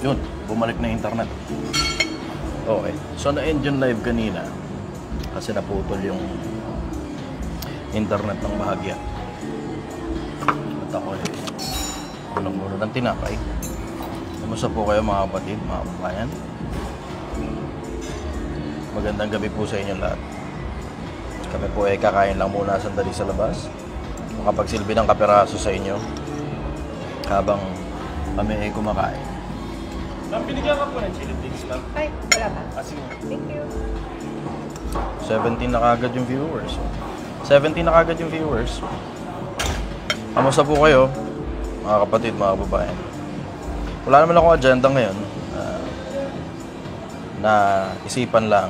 Yun, bumalik na internet. Okay. So, na-end yung live kanina kasi naputol yung internet ng bahagya. At ako unang-una ng tinapay. Kamusta po kayo mga kapatid, mga kabayan? Magandang gabi po sa inyo lahat. Kami po ay kakain lang muna sandali sa labas. Makapagsilbi ng kaperaso sa inyo habang kami ay kumakain. Ma'am, binigyan ka po ng chili flakes, ma'am. Ay, wala ba? Sige. Thank you. 17 na kagad yung viewers. 17 na kagad yung viewers. Kamusta po kayo, mga kapatid, mga kababayan? Wala naman akong agenda ngayon. Na isipan lang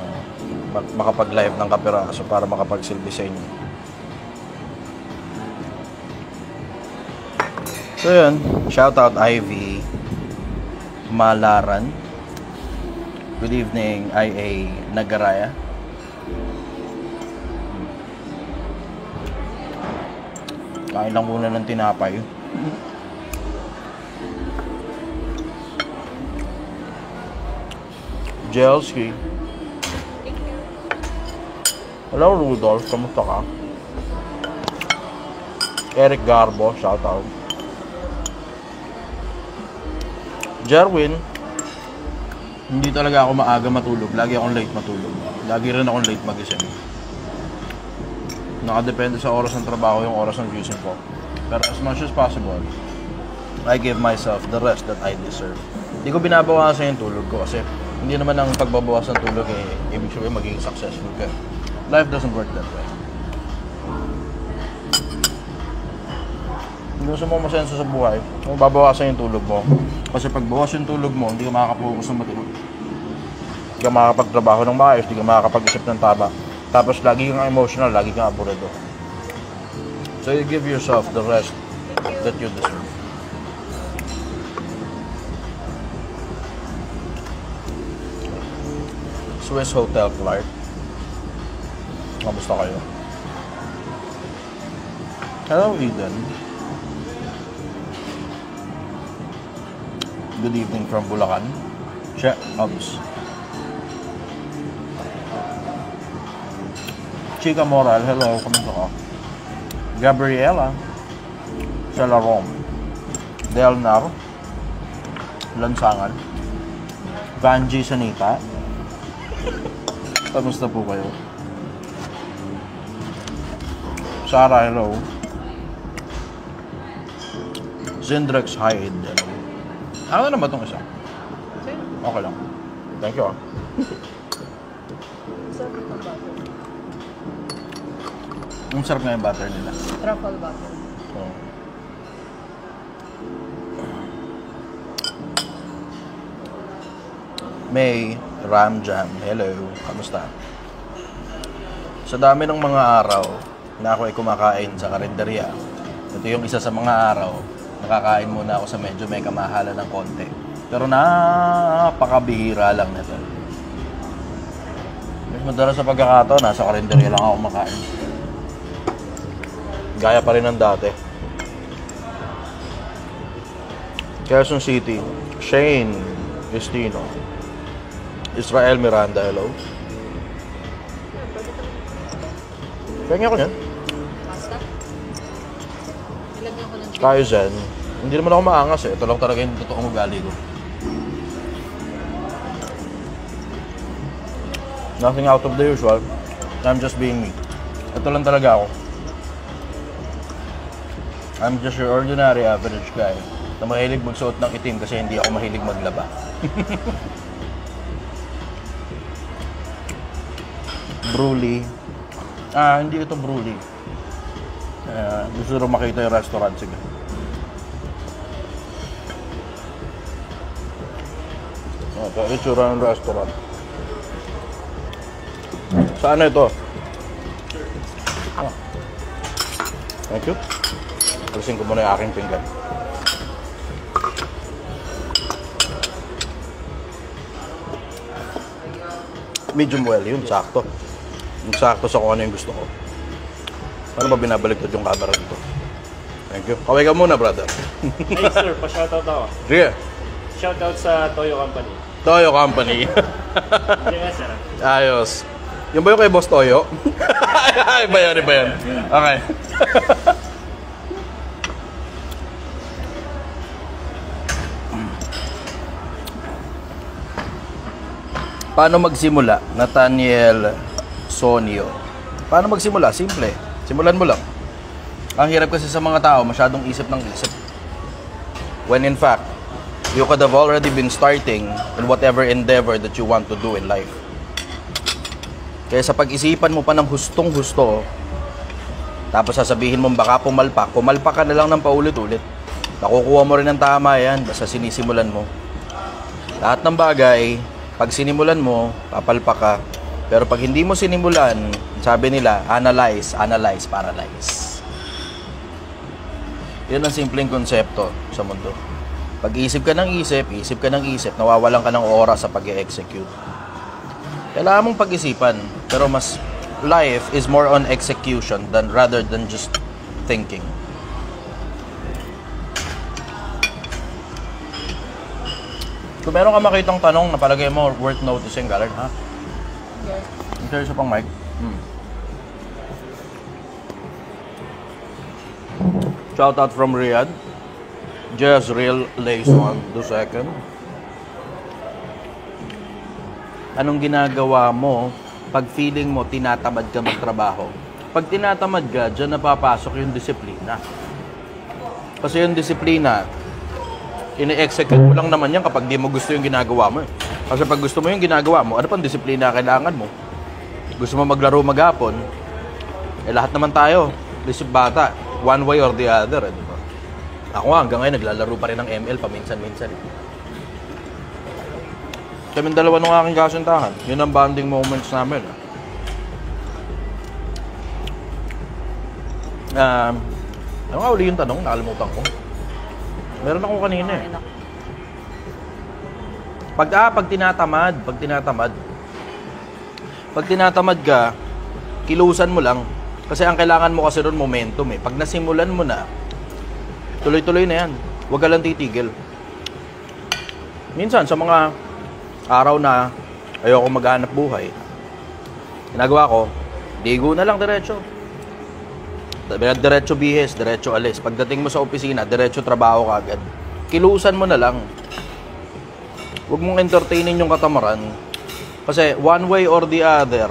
makapag-live ng kaperaso para makapagsilbi sa inyo. So yun, shoutout Ivy Malaran. Good evening, IA Nagaraya. Kain lang muna ng tinapay. Jelski. Thank you. Hello Rudolph, kamusta ka? Eric Garbo, shoutout. Jerwin, hindi talaga ako maaga matulog. Lagi akong late matulog. Lagi rin akong late magising. Nakadepende sa oras ng trabaho yung oras ng gising ko. Pero as much as possible, I give myself the rest that I deserve. Hindi ko binabawasan yung tulog ko kasi hindi naman ang pagbabawas ng tulog ibig sabihin magiging successful ka. Life doesn't work that way. Kung gusto mo masenso sa buhay, kung babawasan yung tulog mo. Kasi pag bawas yung tulog mo, hindi ka makakapokus ng matulog. Hindi ka makakapagtrabaho ng maayos, hindi ka makakapag-isip ng tama. Tapos lagi kang emotional, lagi kang aburado. So you give yourself the rest that you deserve. Swiss Hotel Clark. Kamusta kayo? Hello Eden. Good evening from Bulacan. Check ups. Chica Moral, hello, kamusta ka? Gabriela Salarom. Delnar Lansangan. Vanji Sanita. Kamusta po kayo? Sarah, hello. Zindrex Hyde, hello. Ano na ba itong isa? Okay lang. Thank you. Sarap ng butter. Ang sarap nga yung butter nila. Truffle butter. Oh. May Ramjam, hello. Kamusta? Sa dami ng mga araw na ako ay kumakain sa karinderya, ito yung isa sa mga araw nakakain muna ako sa medyo may kamahalan ng konti. Pero napakabihira lang nito. Mas madalas sa pagkakataon, nasa karinderya lang ako kumakain. Gaya pa rin ng dati. Quezon City, Shane Cristino. Israel Miranda, hello. Kaya ko yan. Pasta? Nilagyan ko ng chicken. Tayo Zen. Hindi naman ako maangas eh. Ito lang talaga yung totoong ugali ko. Nothing out of the usual. I'm just being me. Ito lang talaga ako. I'm just your ordinary average guy na mahilig magsuot ng itim kasi hindi ako mahilig maglaba. Bruli. Hindi ito Bruli. Gusto rin makita yung restaurant. Sige. Ito, itsura ng restaurant. Saan ito? Thank you. Alisin ko muna yung aking pinggan. Medium well, yun, sakto. Yung sakto sa kung ano yung gusto ko. Ano ba binabaliktad yung camera dito? Thank you. Kaway ka muna, brother. Hey sir, pa-shoutout ako. Sige. Shoutout sa Toyo Company. Toyo Company. Hindi nga, sir. Ayos. Yung ba yung kay Boss Toyo? Iba yun, iba yun. Okay. Paano magsimula? Nathaniel Sonio. Paano magsimula? Simple. Simulan mo lang. Ang hirap kasi sa mga tao, masyadong isip ng isip. When in fact, you could have already been starting in whatever endeavor that you want to do in life. Kaya sa pag-isipan mo pa ng hustong-husto, tapos sasabihin mo baka pumalpak ka na lang ng paulit-ulit. Nakukuha mo rin ng tama yan, basta sinisimulan mo. Lahat ng bagay, pag sinimulan mo, papalpak ka. Pero pag hindi mo sinimulan, sabi nila, analyze, analyze, paralyze. Yan ang simpleng konsepto sa mundo. Pag-isip ka ng isip, nawawalan ka ng oras sa pag-i-execute. Kailangan mong pag-isipan, pero mas life is more on execution rather than just thinking. Kung meron ka makitang tanong na palagay mo worth noticing, Gallard, ha? Yes. Interest pang mic. Shout out from Riyadh. Jezreel Layson II. Anong ginagawa mo pag feeling mo tinatamad ka magtrabaho? Pag tinatamad ka, dyan napapasok yung disiplina. Kasi yung disiplina, ini-execute mo lang naman yan kapag di mo gusto yung ginagawa mo. Kasi pag gusto mo yung ginagawa mo, ano pang disiplina kailangan mo? Gusto mo maglaro maghapon, lahat naman tayo, lisip bata, one way or the other, di ba? Ako hanggang ngayon naglalaro pa rin ng ML paminsan-minsan. Kaming dalawa ng aking kasintahan, yun ang bonding moments namin. Ano nga uli yung tanong? Nakalimutan ko. Meron ako kanina eh. Pag tinatamad ka, kilusan mo lang. Kasi ang kailangan mo kasi ron momentum eh. Pag nasimulan mo na, tuloy-tuloy na yan. Huwag ka lang titigil. Minsan, sa mga araw na ayoko maghanap buhay, ginagawa ko, digo na lang diretso. Diretso bihis, diretso alis. Pagdating mo sa opisina, diretso trabaho ka agad. Kilusan mo na lang. Huwag mong entertainin yung katamaran. Kasi one way or the other,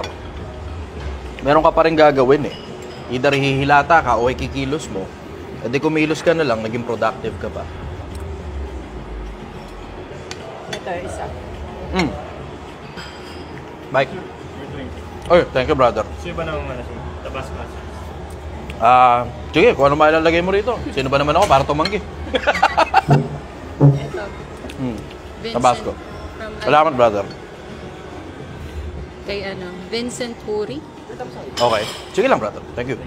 meron ka pa rin gagawin eh. Either hihilata ka o ikikilos mo. E di kumilos ka na lang, naging productive ka pa. Ito, isa. Mike. Oy, thank you brother. Sino ba naman Tabasco? Sige, kung ano mailalagay mo rito. Sino ba naman ako para tumanggi? Ito. Vincent. Tabasco. From, Salamat brother. Kay Vincent Puri. Okay. Sige lang brother. Thank you.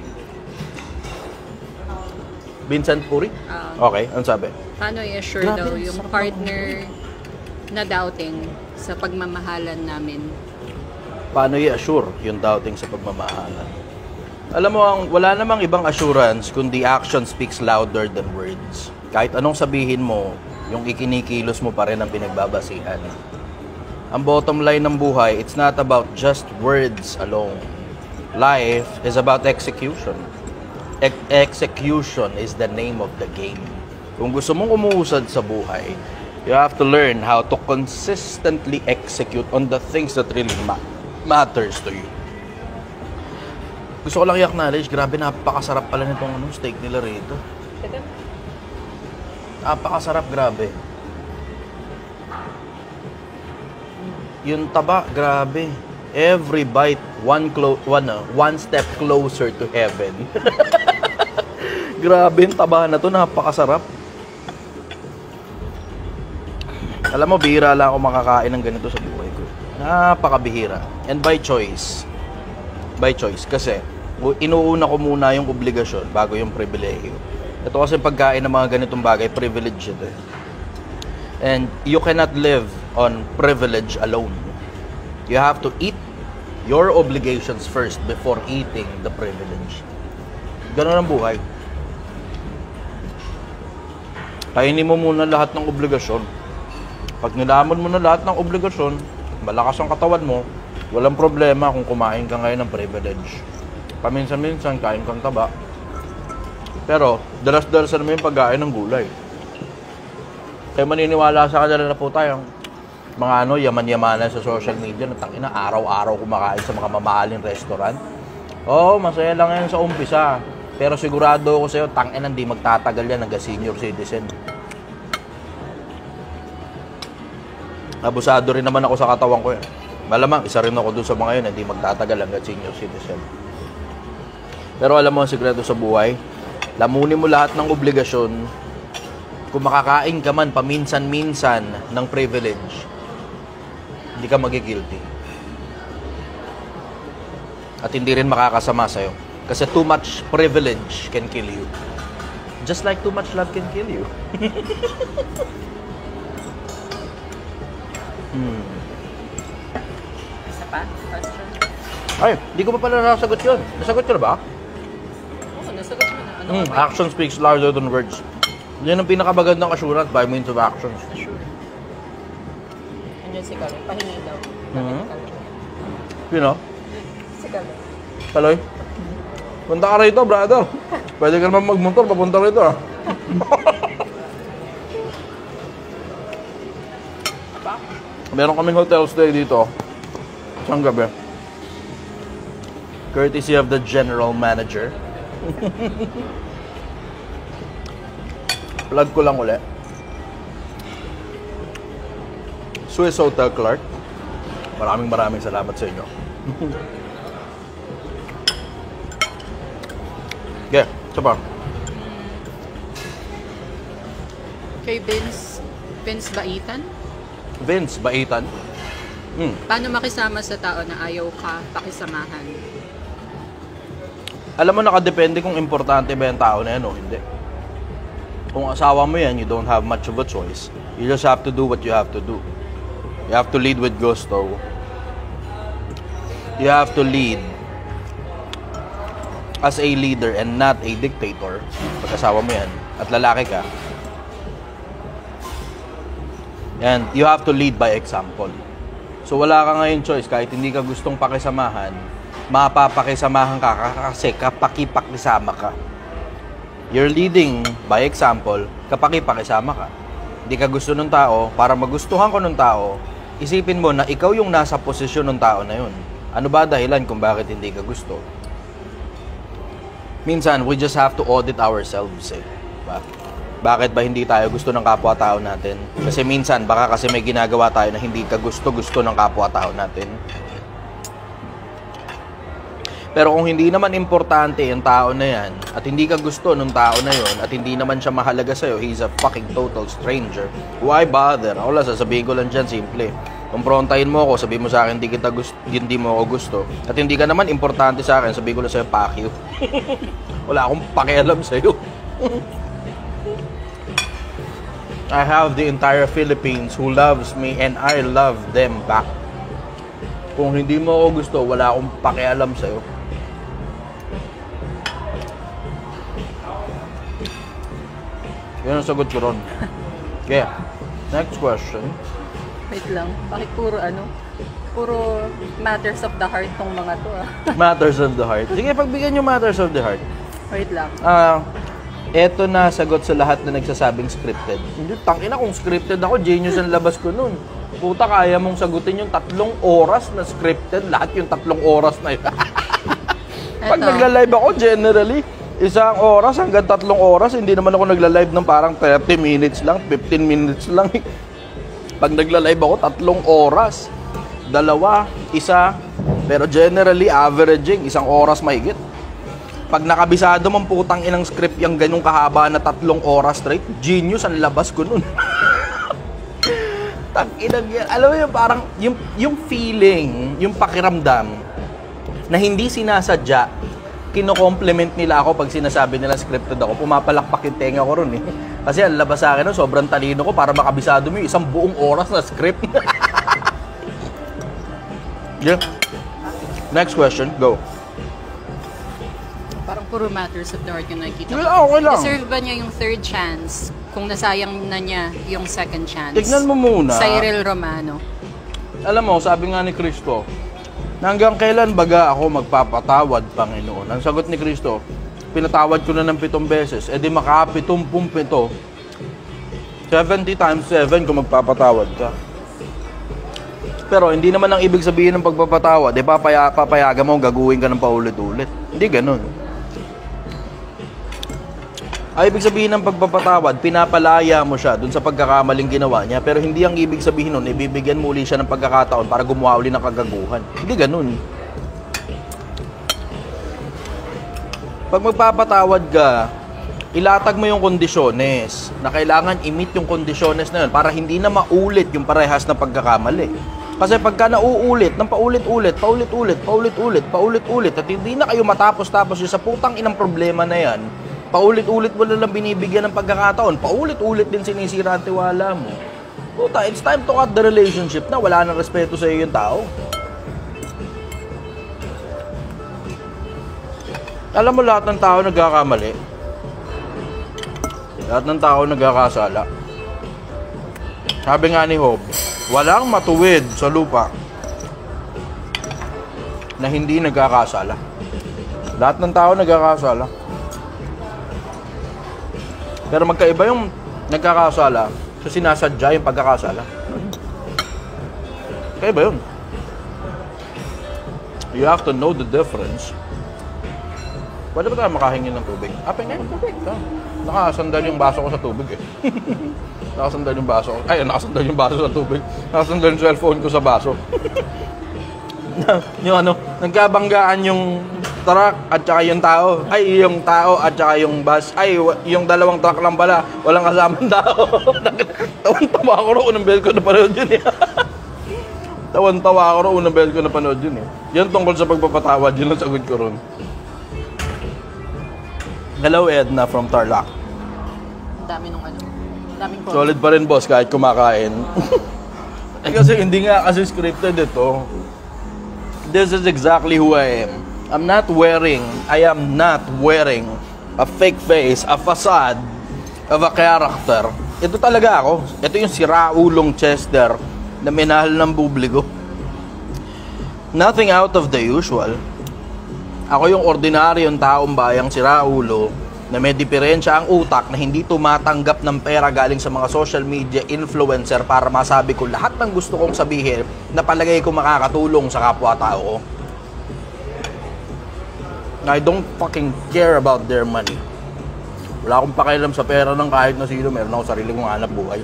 Vincent Puri? Okay, ano sabi? Paano i-assure daw yung partner na doubting sa pagmamahalan namin? Paano i-assure yung doubting sa pagmamahalan? Alam mo, wala namang ibang assurance kundi action speaks louder than words. Kahit anong sabihin mo, yung ikinikilos mo pa rin ang pinagbabasihan. Ang bottom line ng buhay, it's not about just words alone. Life is about execution. Execution is the name of the game. Kung gusto mong umuusad sa buhay, you have to learn how to consistently execute on the things that really matters to you. Gusto ko lang i-acknowledge, grabe napakasarap pala nitong steak nila rito. Napakasarap, grabe. Yung taba, grabe. Every bite, one step closer to heaven. Grabe yung taba na to, napakasarap. Alam mo, bihira lang ako makakain ng ganito sa buhay ko. Napakabihira. And by choice. By choice. Kasi, inuuna ko muna yung obligasyon bago yung pribilehyo. Ito kasi pagkain ng mga ganitong bagay, privilege ito eh. And you cannot live on privilege alone. You have to eat your obligations first before eating the privilege. Ganun ang buhay. Kainin mo muna lahat ng obligasyon. Pag nilamon mo na lahat ng obligasyon, malakas ang katawan mo, walang problema kung kumain ka ngayon ng privilege. Paminsan-minsan, kain kang taba. Pero, dalas-dalasan mo yung pagkain ng gulay. Kaya maniniwala sa kanila na po tayong mga yaman-yamanan sa social media na tangina, araw-araw kumakain sa mga mamahaling restaurant. Oo, masaya lang yan sa umpisa. Pero sigurado ako sa'yo, tangina, hindi magtatagal yan hanggang senior citizen. Abusado rin naman ako sa katawan ko yan. Malamang, isa rin ako dun sa mga yun, hindi magtatagal hanggang senior citizen. Pero alam mo ang sikreto sa buhay, lamunin mo lahat ng obligasyon. Kung makakain ka man paminsan-minsan ng privilege, hindi ka magigilty. At hindi rin makakasama sa'yo. Kasi too much privilege can kill you. Just like too much love can kill you. Isa pa? Question? Ay, hindi ko pa pala nasagot yun. Nasagot ko na ba? Oo, nasagot mo na. Ano ba? Action speaks louder than words. Yan ang pinakamagandang assurance by means of actions. Sure. Andiyan si Kaloy. Pahingi daw. You know? Si Kaloy. Kaloy? Punta ka rito, brother. Pwede ka naman magmotor, papunta rito, ah. Meron kaming hotel stay dito. Isang gabi. Courtesy of the general manager. Plug ko lang ulit. Swiss Hotel Clark. Maraming salamat sa inyo. Okay, isa pa. Kay Vince Baitan? Vince Baitan. Paano makisama sa tao na ayaw ka pakisamahan? Alam mo, nakadepende kung importante ba yung tao na yan o hindi. Kung asawa mo yan, you don't have much of a choice. You just have to do what you have to do. You have to lead with gusto. You have to lead as a leader and not a dictator. Pag asawa mo yan at lalaki ka, and you have to lead by example. So wala ka ngayon choice, kahit hindi ka gustong pakisamahan, mapapakisamahan ka kasi kapakipakisama ka. You're leading by example, kapakipakisama ka. Hindi ka gusto ng tao, para magustuhan ko ng tao, isipin mo na ikaw yung nasa posisyon ng tao na yun. Ano ba dahilan kung bakit hindi ka gusto? Minsan, we just have to audit ourselves, eh. Diba? Bakit ba hindi tayo gusto ng kapwa-tao natin? Kasi minsan, baka kasi may ginagawa tayo na hindi ka gusto ng kapwa-tao natin. Pero kung hindi naman importante yung tao na yan, at hindi ka gusto ng tao na yun, at hindi naman siya mahalaga sa'yo, he's a fucking total stranger, why bother? Ako lang, sasabihin ko lang dyan, simple. Kumprontahin mo ako, sabihin mo sa akin, hindi mo ako gusto. At hindi ka naman importante sa akin, sabihin ko lang sa'yo, fuck you. Wala akong pakialam sa'yo. I have the entire Philippines who loves me and I love them back. Kung hindi mo ako gusto, wala akong pakialam sa'yo. Yan ang sagot ko ron. Okay, next question. Wait lang, bakit puro matters of the heart tong mga to ah. Matters of the heart. Sige, pagbigyan nyo matters of the heart. Wait lang. Eto na sagot sa lahat na nagsasabing scripted. Hindi, tangina kung scripted ako, genius ang labas ko nun. Puta, kaya mong sagutin yung 3 oras na scripted, lahat yung 3 oras na yun. Pag nagla-live ako, generally, 1 oras hanggang 3 oras, hindi naman ako nagla-live ng parang 30 minutes lang, 15 minutes lang. Pag nagla-live ako, 3 oras. 2, 1, pero generally, averaging, 1 oras mahigit. Pag nakabisado mong putang inang script yung ganung kahaba na 3 oras straight, genius ang labas ko nun. Tang-inang yan. Alam mo yung parang, yung feeling, yung pakiramdam, na hindi sinasadya, kino-compliment nila ako pag sinasabi nila scripted ako, pumapalakpak yung tenga ko ron eh. Kasi ang labas sa akin nun, sobrang talino ko para makabisado mo yung 1 buong oras na script. Yeah. Next question, go. Parang puro matters of the heart yung nakikita ko. Okay lang. Deserve ba niya yung 3rd chance kung nasayang na niya yung second chance. Tignan mo muna. Cyril Romano. Alam mo, sabi nga ni Kristo, hanggang kailan baga ako magpapatawad, Panginoon? Ang sagot ni Kristo, pinatawad ko na ng 7 beses, edi maka-77. 70 times 7 kung magpapatawad ka. Pero hindi naman ang ibig sabihin ng pagpapatawad, papayagan mo, gaguhin ka ng paulit-ulit. Hindi ganun. Ay, ibig sabihin ng pagpapatawad, pinapalaya mo siya dun sa pagkakamaling ginawa niya. Pero hindi ang ibig sabihin nun, ibibigyan mo uli siya ng pagkakataon para gumawa uli ng kagaguhan. Hindi ganun. Pag magpapatawad ka, ilatag mo yung kondisyones na kailangan i-meet yung kondisyones na yun para hindi na maulit yung parehas na pagkakamali. Kasi pagka nauulit, ng paulit-ulit at hindi na kayo matapos-tapos yung sa putang inang problema na yan, paulit-ulit mo lang binibigyan ng pagkakataon. Paulit-ulit din sinisira ang tiwala mo. Puta, it's time to cut the relationship na wala nang respeto sa iyo yung tao. Alam mo, lahat ng tao nagkakamali. Lahat ng tao nagkakasala. Sabi nga ni Job, walang matuwid sa lupa na hindi nagkakasala. Lahat ng tao nagkakasala. Pero magkaiba yung nagkakasala sa sinasadya yung pagkakasala. Kaiba yun. You have to know the difference. Pwede ba tayo makahingi ng tubig? Apay ngayon, tubig. Nakasandal yung baso ko sa tubig eh. Nakasandal yung baso ko. Ay, nakasandal yung baso sa tubig. Nakasandal yung cellphone ko sa baso. Yung ano, nagkabanggaan yung truck at saka yung tao. Ay, yung tao at saka yung bus. Ay, yung dalawang truck lang pala. Walang kasamang tao. Tawan-tawa ako rin unang beses ko napanood yun eh. Tawan-tawa ako rin unang beses ko napanood yun eh. Yan tungkol sa pagpapatawad. Yun ang sagot ko ron. Hello, Edna from Tarlac. Daming comment. Solid pa rin, boss, kahit kumakain. Eh kasi hindi nga kasi scripted ito. This is exactly who I am. I am not wearing a fake face, a facade of a character. Ito talaga ako. Ito yung siraulong Chester na minahal ng publiko. Nothing out of the usual. Ako yung ordinaryong taong bayang siraulo na may diferensya ang utak na hindi tumatanggap ng pera galing sa mga social media influencer para masabi ko lahat ng gusto kong sabihin na palagay ko makakatulong sa kapwa-tao ko. I don't fucking care about their money. Wala akong pakialam sa pera ng kahit na sino. Meron ako sarili kong hanap buhay.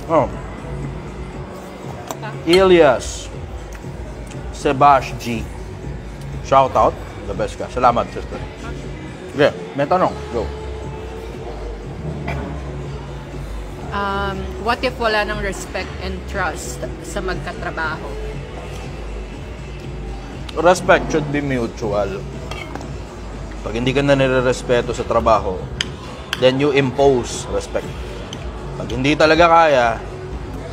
Oh. Elias Sebash G. Shout out. The best ka. Salamat, sister. Okay, may tanong. Go. What if wala ng respect and trust sa magkatrabaho? Respect should be mutual. Pag hindi ka na nire-respeto sa trabaho, then you impose respect. Pag hindi talaga kaya,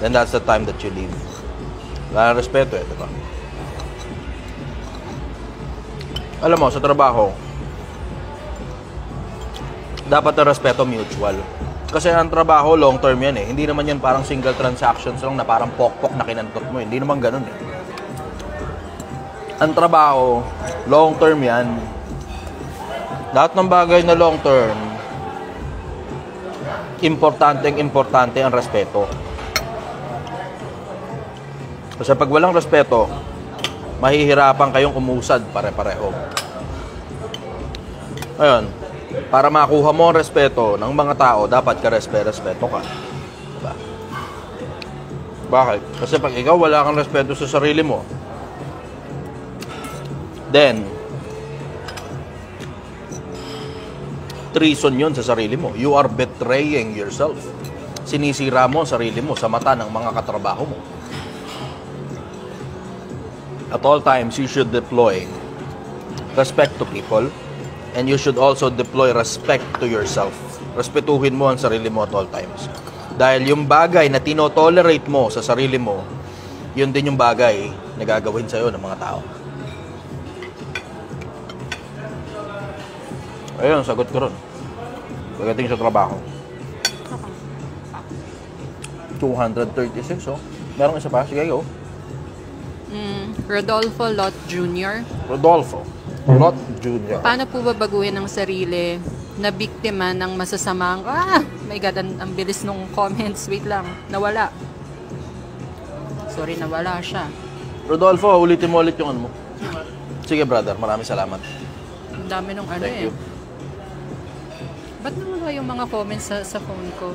then that's the time that you leave. Wala na respeto eh, diba? Alam mo, sa trabaho, dapat na respeto mutual. Kasi ang trabaho, long term yan eh. Hindi naman yan parang single transactions lang na parang pokpok na kinantot mo. Hindi naman ganun eh. Ang trabaho, long term yan. Lahat ng bagay na long term, importante ang respeto. Kasi pag walang respeto, mahihirapan kayong umusad pare-pareho. Ayun, para makuha mo ang respeto ng mga tao, dapat ka respeto ka. Diba? Bakit? Kasi pag ikaw wala kang respeto sa sarili mo, then treason yun sa sarili mo. You are betraying yourself. Sinisira mo ang sarili mo sa mata ng mga katrabaho mo. At all times, you should deploy respect to people, and you should also deploy respect to yourself. Respetuhin mo ang sarili mo at all times. Dahil yung bagay na tinotolerate mo sa sarili mo, yun din yung bagay na gagawin sa'yo ng mga tao. Ayun, sagot ko ron. Pagdating sa trabaho. 236, oh. Merong isa pa? Sige, go. Rodolfo Lot Jr. Rodolfo Lot Jr. Paano po ba baguhin ang sarili na biktima ng masasamang... my God, ang bilis nung comments. Wait lang, nawala. Sorry, nawala siya. Rodolfo, ulitin mo ulit yung ano mo. Sige, brother. Maraming salamat. Ang dami nung ano Thank you. Ba't nawala yung mga comments sa phone ko?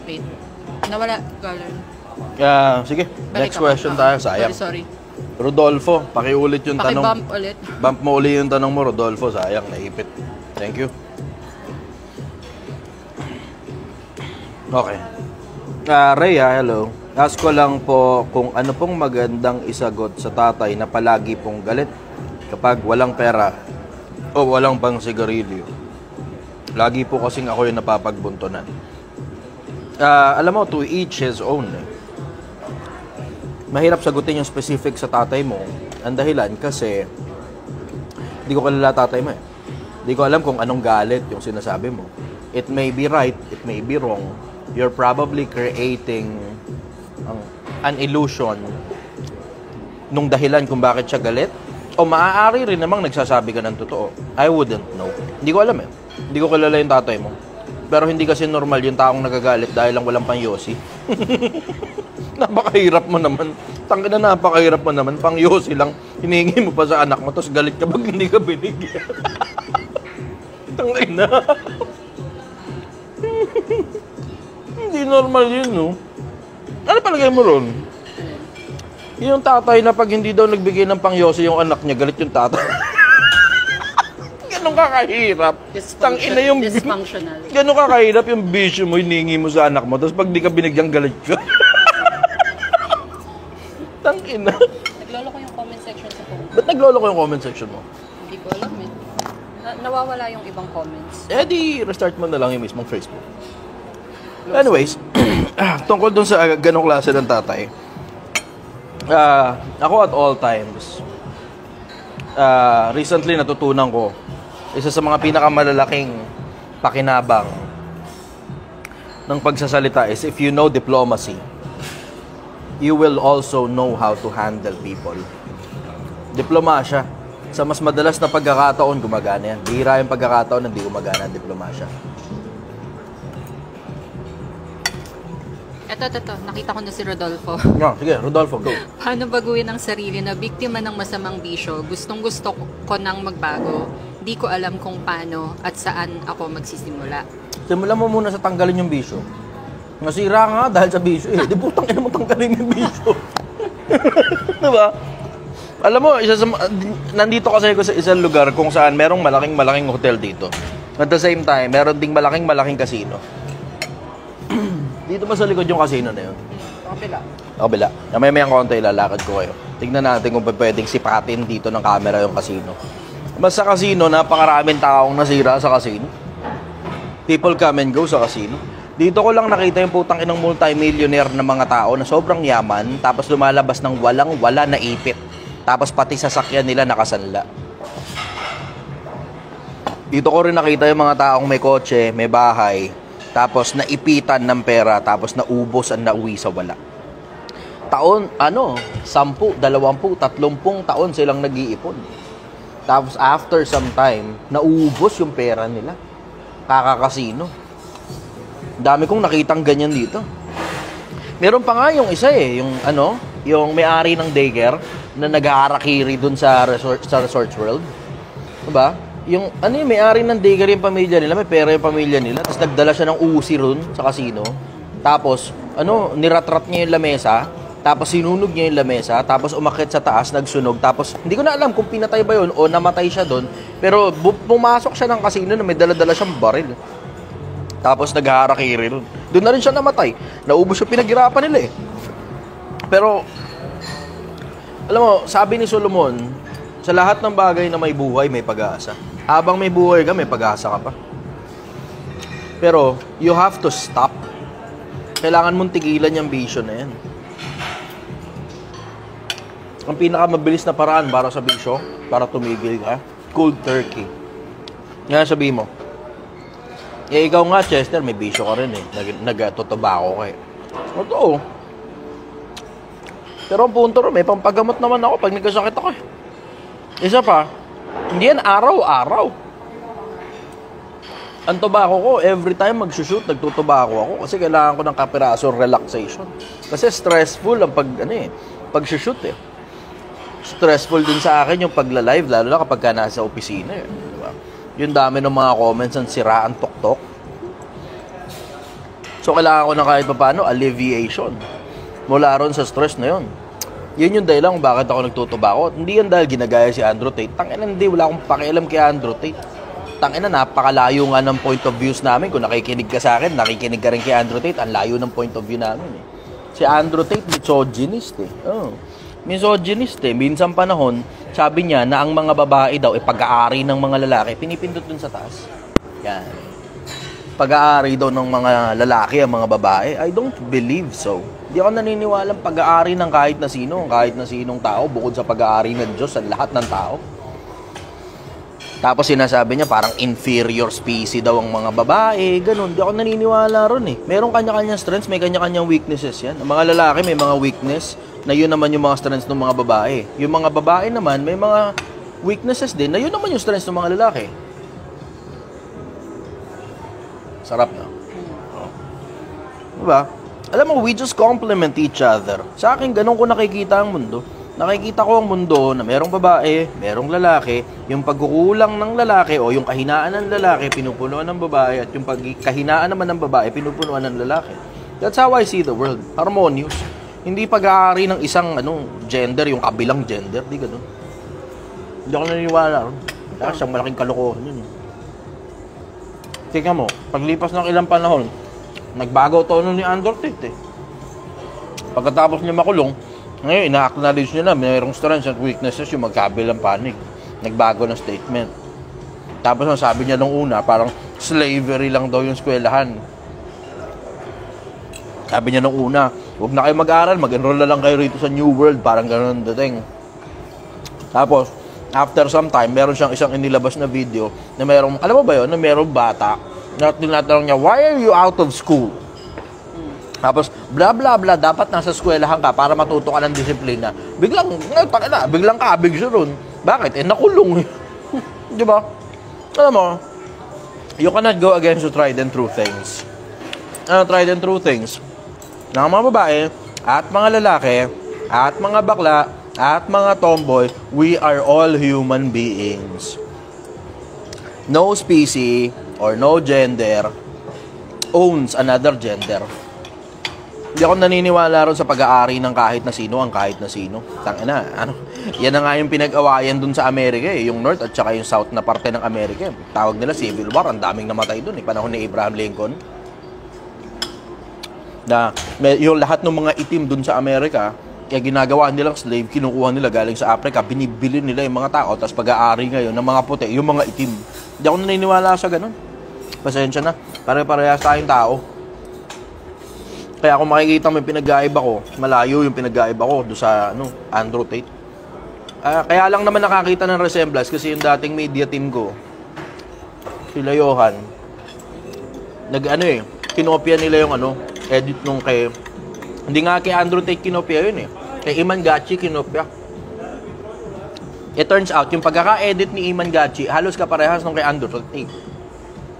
Wait. Nawala. Galing. Sige, Balik next ako. question tayo. Sayang. Sorry. Rodolfo, pakiulit yung tanong. Paki-bump ulit. Bump mo ulit yung tanong mo, Rodolfo. Sayang, naipit. Thank you. Okay. Rhea, hello. Ask ko lang po kung ano pong magandang isagot sa tatay na palagi pong galit kapag walang pera o walang pang sigarilyo. Lagi po kasing ako yung napapagbuntunan. Alam mo, to each his own. Mahirap sagutin yung specific sa tatay mo. Ang dahilan kasi hindi ko kilala tatay mo eh. Hindi ko alam kung anong galit yung sinasabi mo. It may be right, it may be wrong. You're probably creating an illusion nung dahilan kung bakit siya galit. O maaari rin namang nagsasabi ka ng totoo. I wouldn't know. Hindi ko alam eh. Hindi ko kilala yung tatay mo. Pero hindi kasi normal yung taong nagagalit dahil lang walang pang-yosi. Napakahirap mo naman. Tangina, napakahirap mo naman. Pang-yosi lang. Hinihingi mo pa sa anak mo, tapos galit ka pag hindi ka binigyan. Tangina. Hindi normal yun, no? Ano palagay mo ron? Yung tatay na pag hindi daw nagbigay ng pang-yosi yung anak niya, galit yung tatay. Ganun kakahirap. Tangina yung... Dysfunctional. Ganun kakahirap yung bisyo mo, hiningi mo sa anak mo, tapos pag di ka binigyan, galit ka. Tangina. Naglolo ko yung comment section sa phone. Ba't naglolo ko yung comment section mo? Hindi ko alam eh. Nawawala yung ibang comments. Eh di, restart mo na lang yung mismong Facebook. Anyways, tungkol dun sa ganong klase ng tatay, ako at all times, recently natutunan ko, isa sa mga pinakamalalaking pakinabang ng pagsasalita is if you know diplomacy, you will also know how to handle people. Diplomasya. Sa mas madalas na pagkakataon, gumagana yan. Bihira yung pagkakataon, hindi gumagana ang diplomasya. Ito. Nakita ko na si Rodolfo. No, sige, Rodolfo, go. Paano baguhin ang sarili na biktima ng masamang bisyo? Gustong-gusto ko nang magbago. Di ko alam kung paano at saan ako magsisimula. Simulan mo muna sa tanggalin yung bisyo. Nasira nga dahil sa bisyo eh. Di putang ina mo tanggalin yung bisyo. Diba? Alam mo, nandito kasi ako sa isang lugar kung saan merong malaking hotel dito. At the same time, meron ding malaking casino. Dito ba sa likod yung casino na yun? Kabila. May konti, ilalakad ko kayo. Tignan natin kung pwedeng sipatin dito ng camera yung casino. Mas sa casino, napakaraming taong nasira sa casino. People come and go sa casino. Dito ko lang nakita yung putang inang multi-millionaire na mga tao na sobrang yaman, tapos lumalabas ng walang-wala na ipit. Tapos pati sasakyan nila nakasanla. Dito ko rin nakita yung mga taong may kotse, may bahay, tapos naipitan ng pera, tapos naubos ang nauwi sa wala. 10, 20, 20, 30 taon silang nag-iipon. Tapos after some time, naubos yung pera nila. Kakakasino. Dami kong nakitang ganyan dito. Meron pa nga yung isa yung may-ari ng daycare na nag-aarakiri dun sa Resorts World. Diba? Yung may-ari ng daycare yung pamilya nila, may pera yung pamilya nila, tapos nagdala siya ng uzi ron sa casino. Tapos, niratrat niya yung lamesa, tapos sinunog niya yung lamesa, tapos umakyat sa taas, nagsunog, tapos hindi ko na alam kung pinatay ba yun o namatay siya doon, pero pumasok siya ng casino na may dala-dala siyang baril. Tapos naghaharakiri ron. Doon na rin siya namatay. Naubos yung pinaghirapan nila eh. Pero, alam mo, sabi ni Solomon, sa lahat ng bagay na may buhay, may pag-asa. Habang may buhay ka, may pag-asa ka pa. Pero, you have to stop. Kailangan mong tigilan yung vision na yan. ang pinakamabilis na paraan para sa bisyo, para tumigil ka, cold turkey. Nga sabihin mo, ikaw nga, Chester, may bisyo ka rin eh. Nagtotobako ka eh. Totoo. Pero ang punto rin, may pampagamot naman ako pag nagkasakit ako eh. Isa pa, hindi yan araw-araw. Ang tobako ko, every time magsushoot, nagtutobako ako kasi kailangan ko ng kapiraso relaxation. Kasi stressful ang pag-shoot eh. Stressful din sa akin yung pagla-live, lalo na kapag ka nasa opisina eh. Diba? Yung dami ng mga comments ang siraan tok-tok. So, kailangan ko na kahit paano alleviation mula ron sa stress na yun. Yun yung dahilan kung bakit ako nagtutubako. Hindi yan dahil ginagaya si Andrew Tate. Tangina, hindi. Wala akong pakialam kay Andrew Tate. Tangina, napakalayo nga ng point of views namin. Kung nakikinig ka sa akin, nakikinig ka rin kay Andrew Tate. Ang layo ng point of view namin eh. Si Andrew Tate, misogynist eh. Oh. Misogynist eh. Minsan panahon, sabi niya na ang mga babae daw, pag-aari ng mga lalaki, pinipindot dun sa taas. Yan. Pag-aari daw ng mga lalaki ang mga babae. I don't believe so. Hindi ako naniniwalang pag-aari ng kahit na sino, kahit na sinong tao, bukod sa pag-aari ng Diyos sa lahat ng tao. Tapos sinasabi niya parang inferior species daw ang mga babae, ganun. Hindi ako naniniwala ron eh. Merong kanya-kanyang strengths, may kanya-kanyang weaknesses yan. Ang mga lalaki may mga weakness, na yun naman yung mga strengths ng mga babae. Yung mga babae naman, may mga weaknesses din, na yun naman yung strengths ng mga lalaki. Sarap na. Diba? Alam mo, we just complement each other. Sa akin, ganun ko nakikita ang mundo. Nakikita ko ang mundo na merong babae, merong lalaki, yung pagkukulang ng lalaki o yung kahinaan ng lalaki, pinupunuan ng babae, at yung kahinaan naman ng babae, pinupunuan ng lalaki. That's how I see the world. Harmonious. Hindi pag-aari ng isang gender, yung kabilang gender. Di ganun. Hindi ako naniniwala ron. Kaya siyang malaking kalokohan yun. Tingnan mo, paglipas ng ilang panahon, nagbago tono ni Andrew Tate eh. Pagkatapos niya makulong, ngayon, ina-acknowledge niya na mayroong strengths and weaknesses yung magkabilang panig. Nagbago ng statement. Tapos ang sabi niya nung una, parang slavery lang daw yung eskwelahan. Sabi niya nung una, huwag na kayo mag-aral, mag-enroll na lang kayo rito sa New World, parang gano'n dating. Tapos, after some time, meron siyang isang inilabas na video na merong, alam mo ba yun, na merong bata na tinatanong niya, why are you out of school? Tapos, bla bla bla, dapat nasa eskwelahan ka para matuto ka ng disiplina. Biglang kabig siya ron. Bakit? Nakulong. Di ba? Alam mo, you cannot go against the tried and true things. Tried and true things. Ng mga babae, at mga lalaki, at mga bakla, at mga tomboy, we are all human beings. No species or no gender owns another gender. Hindi ako naniniwala ron sa pag-aari ng kahit na sino ang kahit na sino. Tangina, yan na nga yung pinag-awayan dun sa Amerika eh, yung North at saka yung South na parte ng Amerika. Tawag nila Civil War, ang daming namatay dun eh, panahon ni Abraham Lincoln. Na yung lahat ng mga itim dun sa Amerika, kaya ginagawa nilang slave, kinukuha nila galing sa Africa, binibili nila yung mga tao, tapos pag-aari ngayon ng mga puti, yung mga itim. Hindi ako naniniwala sa ganun. Pasensya na, pare-parehas tayong tao. Kaya kung makikita mo yung pinag-aiba ko, malayo yung pinag-aiba ko doon sa Andrew Tate. Kaya lang naman nakakita ng resemblance kasi yung dating media team ko, sila Johan, kinopia nila yung edit nung kay, hindi nga kay Andrew Tate kinopia yun eh. Kay Iman Gachi kinopia. It turns out, yung pagkaka-edit ni Iman Gachi, halos kaparehas nung kay Andrew Tate.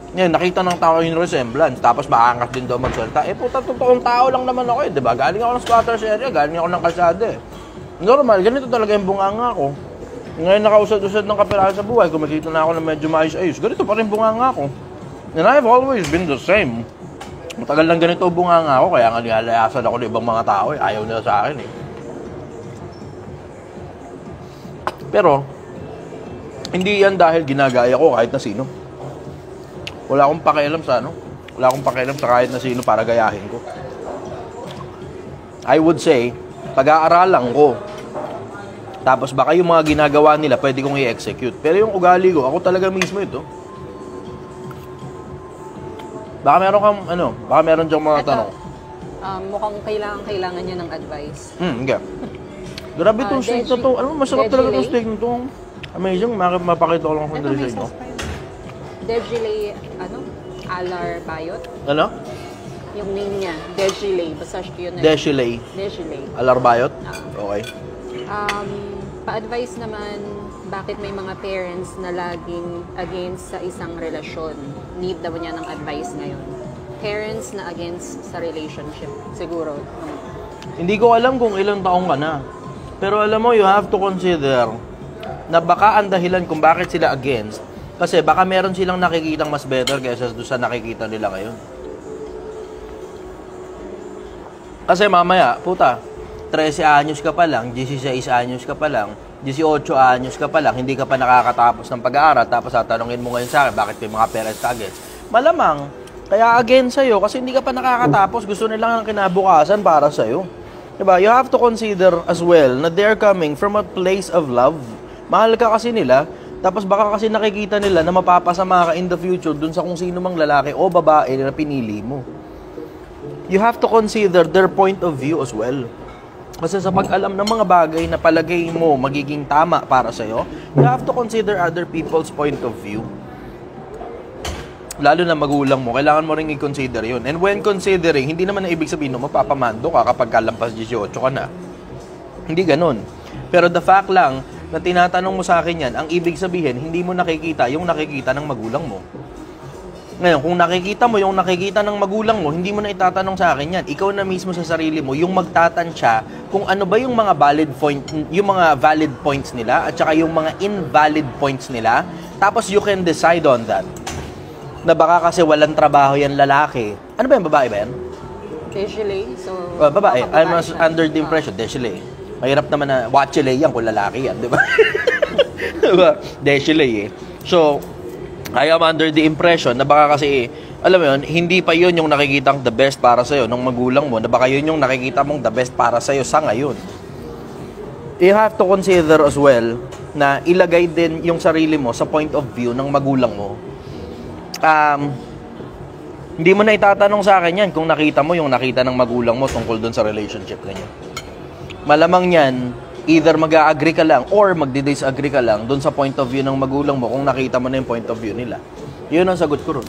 Ngayon, nakita ng tao yung resemblance, tapos maangas din daw magsalita. Puta, totoong tao lang naman ako eh, diba? Galing ako ng squatters area, galing ako ng kalsada eh. Normal, ganito talaga yung bunganga ko. Ngayon, nakausad-usad ng kapirahan sa buhay, kung makita na ako na medyo maayos-ayos, ganito pa rin bunganga ko. And I've always been the same. Matagal lang ganito bunganga ko, kaya nga nilalayasan ako ng ibang mga tao eh. Ayaw nila sa akin eh. Pero, hindi yan dahil ginagaya ko kahit na sino. Wala akong pakialam sa Wala akong pakialam sa kahit na sino para gayahin ko. I would say, pag-aaralan ko. Tapos baka yung mga ginagawa nila, pwede kong i-execute. Pero yung ugali ko, ako talaga mismo ito. Baka meron kang, baka meron diyang mga tanong. Mukhang kailangan niya ng advice. Okay. Grabe itong steak na to. Alam mo, masarap Veggie talaga itong lay? steak na to. Amazing. Mapakita ko lang kung Ito dali may sa inyo. sauce pa yun. Dejilay, alar bayot. Ano? Yung name niya, Dejilay. Basta yun na yun. Deshilay. Dejilay. Alarbayot? Ah. Okay. Pa-advise naman, bakit may mga parents na laging against sa isang relasyon? Need daw niya ng advice ngayon. Parents na against sa relationship, siguro. Hindi ko alam kung ilang taong ka na. Pero alam mo, you have to consider na baka ang dahilan kung bakit sila against, kasi baka meron silang nakikitang mas better kaysa doon sa nakikita nila ngayon. Kasi mamaya, puta, 13 anyos ka pa lang, 16 anyos ka pa lang, 18 anyos ka pa lang, hindi ka pa nakakatapos ng pag-aaral, tapos tatanungin mo ngayon sa akin, bakit may mga parents ka against? Malamang, kaya against sa'yo, kasi hindi ka pa nakakatapos, gusto nilang ang kinabukasan para sa'yo. Diba? You have to consider as well na they're coming from a place of love. Mahal ka kasi nila, tapos baka kasi nakikita nila na mapapasama ka in the future dun sa kung sino mang lalaki o babae na pinili mo. You have to consider their point of view as well. Kasi sa pag-alam ng mga bagay na palagay mo magiging tama para sa'yo, you have to consider other people's point of view. Lalo na magulang mo, kailangan mo rin i-consider yun. And when considering, hindi naman na ibig sabihin no, mapapamando ka kapag kalampas 18 ka na. Hindi ganun. Pero the fact lang na tinatanong mo sa akin yan, ang ibig sabihin, hindi mo nakikita yung nakikita ng magulang mo. Ngayon, kung nakikita mo yung nakikita ng magulang mo, hindi mo na itatanong sa akin yan. Ikaw na mismo sa sarili mo, yung magtatansya kung ano ba yung mga valid points nila at saka yung mga invalid points nila. Tapos you can decide on that. Na baka kasi walang trabaho yan lalaki. Ano ba yung babae ba yan? Dejilay, so... Babae. baka I'm siya. under the impression, Deshilay. Mahirap naman na Wachilay yan kung lalaki yan, di ba? Diba? Deshilay eh. So, I am under the impression na baka kasi, alam mo yun, hindi pa yun yung nakikitang the best para sa'yo ng magulang mo, na baka yun yung nakikita mong the best para sa'yo sa ngayon. You have to consider as well na ilagay din yung sarili mo sa point of view ng magulang mo. Hindi mo na itatanong sa akin yan kung nakita mo yung nakita ng magulang mo tungkol dun sa relationship ninyo. Malamang yan, either mag-a-agree ka lang or magdi-disagree ka lang dun sa point of view ng magulang mo kung nakita mo na yung point of view nila. Yun ang sagot ko ron.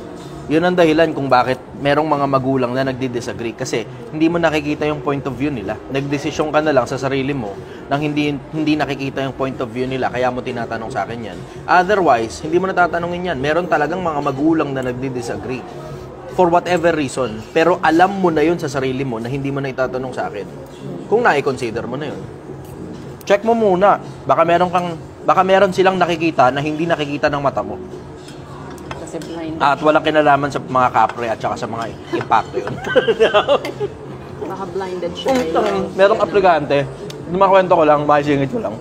Yun ang dahilan kung bakit merong mga magulang na nagdi-disagree. Kasi hindi mo nakikita yung point of view nila. Nagdesisyon ka na lang sa sarili mo nang hindi nakikita yung point of view nila. Kaya mo tinatanong sa akin yan. Otherwise, hindi mo natatanungin yan. Meron talagang mga magulang na nagdi-disagree. For whatever reason. Pero alam mo na yun sa sarili mo na hindi mo na itatanong sa akin. Kung na-consider mo na yun. Check mo muna. Baka meron silang nakikita na hindi nakikita ng mata mo. Kasi blind. At walang kinalaman sa mga kapre at saka sa mga impacto yun. Baka blinded siya. Merong aplikante, lumakwento ko lang, makisingit ko lang,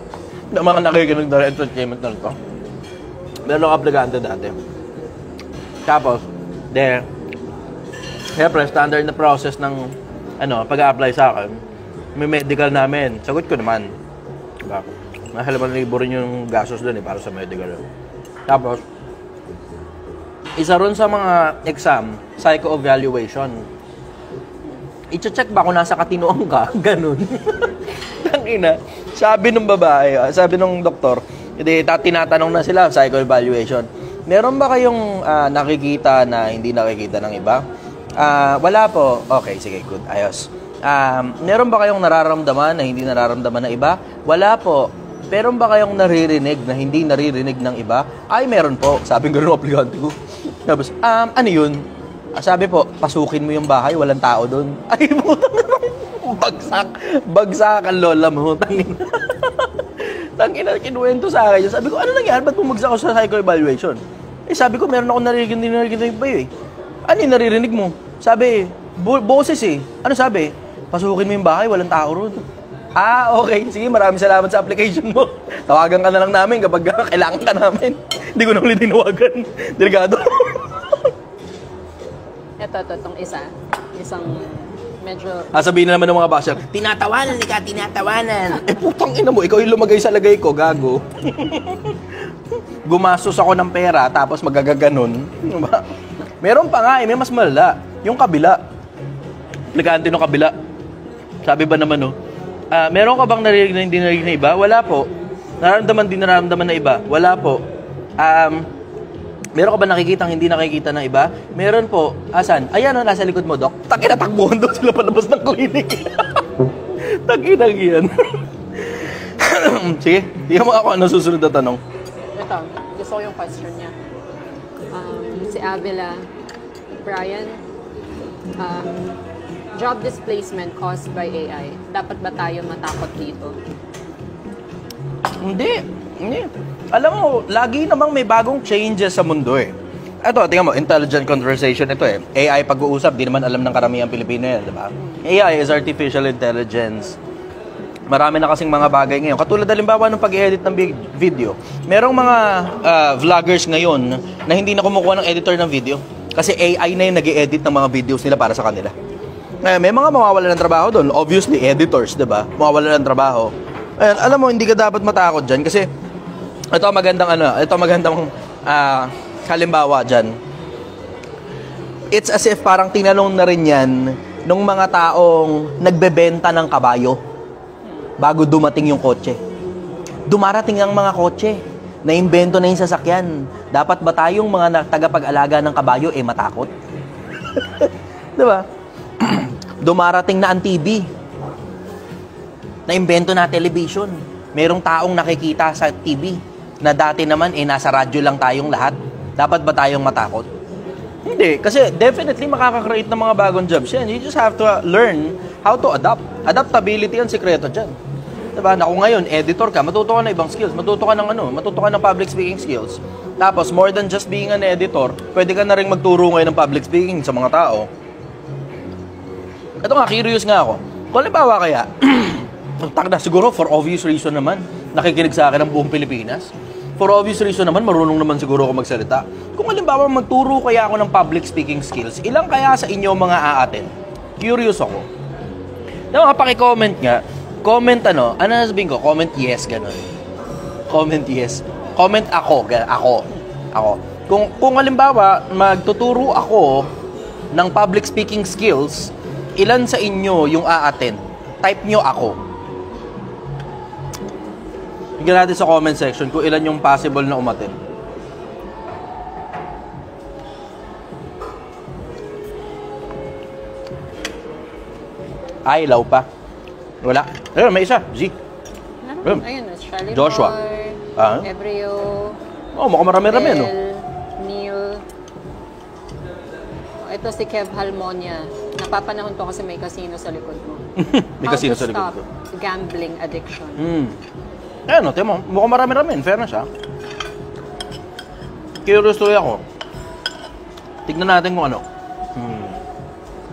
na mga nakikinig na entertainment na ito. Merong aplikante dati. Tapos, siyempre, standard na process ng pag-a-apply sa akin, may medical namin. Sagot ko naman. Diba? Nasa 5,000 rin yung gastos doon para sa medical. Tapos, isa ron sa mga exam, psycho-evaluation. I-check ba kung nasa katinoan ka? Ganun. Tangina. Sabi ng babae, sabi ng doktor, tinatanong na sila, psycho-evaluation. Meron ba kayong nakikita na hindi nakikita ng iba? Wala po. Okay, sige, good. Ayos. Meron ba kayong nararamdaman na hindi nararamdaman ng iba? Wala po. Meron ba kayong naririnig na hindi naririnig ng iba? Ay, meron po. Sabi ng gano'ng aplikante ko. Tapos, ano yun? Sabi po, pasukin mo yung bahay, walang tao doon. Ay, putang bagsak ang lola mo. Tangina, kinuwento sa akin. Sabi ko, ano nangyari? Ba't bumagsak ako sa psycho-evaluation? Sabi ko, meron ako naririnig ng iba eh. Ano yung naririnig mo? Sabi, boses eh. Ano sabi? Pasukin mo yung bahay, walang tao ron. Okay. Sige, maraming salamat sa application mo. Tawagan ka na lang namin kapag kailangan ka namin. Hindi ko na ulit tinawagan. Delikado. Itong isa. Isang medyo... Sabihin na naman ng mga basher, tinatawanan ka, tinatawanan. Putang ina mo, ikaw yung lumagay sa lagay ko, gago. Gumastos ako ng pera, tapos magagaganon. Meron pa nga may mas malala. Yung kabila. Aplikante ng kabila. Sabi ba naman Meron ka bang narinig na hindi narinig na iba? Wala po. Nararamdaman na iba? Wala po. Meron ka ba nakikita hindi nakikita ng iba? Meron po. Asan? Ayan o, nasa likod mo, Doc. Takina, takbuhan doon sila palabas ng clinic. Takinang yan. Sige, tingnan mo ako ano susunod na tanong. Ito, gusto ko yung question niya. Si Avila, Brian, job displacement caused by AI. Dapat ba tayo matakot dito? Hindi. Alam mo, lagi namang may bagong changes sa mundo eh. Ito, tingnan mo, intelligent conversation ito eh. AI pag-uusap, di naman alam ng karamihan Pilipino yan, di ba? AI is artificial intelligence. Marami na kasing mga bagay ngayon. Katulad halimbawa ng pag-edit ng video. Merong mga vloggers ngayon na hindi na kumukuha ng editor ng video kasi AI na yung nag-edit ng mga videos nila para sa kanila. May mga mawawala ng trabaho doon. Obviously, editors, di ba? Mawawala ng trabaho. Ayan, alam mo, hindi ka dapat matakot dyan kasi ito magandang halimbawa dyan. It's as if parang tinanong na rin yan nung mga taong nagbebenta ng kabayo bago dumating yung kotse. Dumarating ang mga kotse, naimbento na yung sasakyan. Dapat ba tayong mga tagapag-alaga ng kabayo matakot? Diba? Dumarating na ang TV. Naimbento na television. Merong taong nakikita sa TV na dati naman nasa radyo lang tayong lahat. Dapat ba tayong matakot? Hindi, kasi definitely makaka-create ng mga bagong jobs yan. You just have to learn how to adapt. Adaptability ang sikreto dyan. Diba? Naku ngayon, editor ka, matuto ka na ibang skills. Matuto ka ng public speaking skills. Tapos, more than just being an editor, pwede ka na rin magturo ngayon ng public speaking sa mga tao. Ito nga, curious nga ako. Kung halimbawa kaya, siguro for obvious reason naman, nakikinig sa akin ang buong Pilipinas. For obvious reason naman, marunong naman siguro ako magsalita. Kung halimbawa magturo kaya ako ng public speaking skills, ilang kaya sa inyo mga aatin? Curious ako. Diba, paki-comment nga. Comment ano sasabihin ko? Comment yes, ganun. Comment yes. Comment ako. Kung halimbawa, magtuturo ako ng public speaking skills, ilan sa inyo yung aatin? Type nyo ako. Bigyan natin sa comment section kung ilan yung possible na umatin. Ay, ilaw pa. Wala. Ayun, may isa. Z. Ayun, Charlie Joshua. Boy, Ebrio, mukhang marami-rami, no? Neil. Ito si Kev Halmonia. Napapanahon to kasi may casino sa likod mo. May casino sa likod ko. How to stop gambling addiction. Ayan, no, tiyan mo. Mukhang marami-rami. Fairness, ha? Curious tuloy ako. Tignan natin kung ano.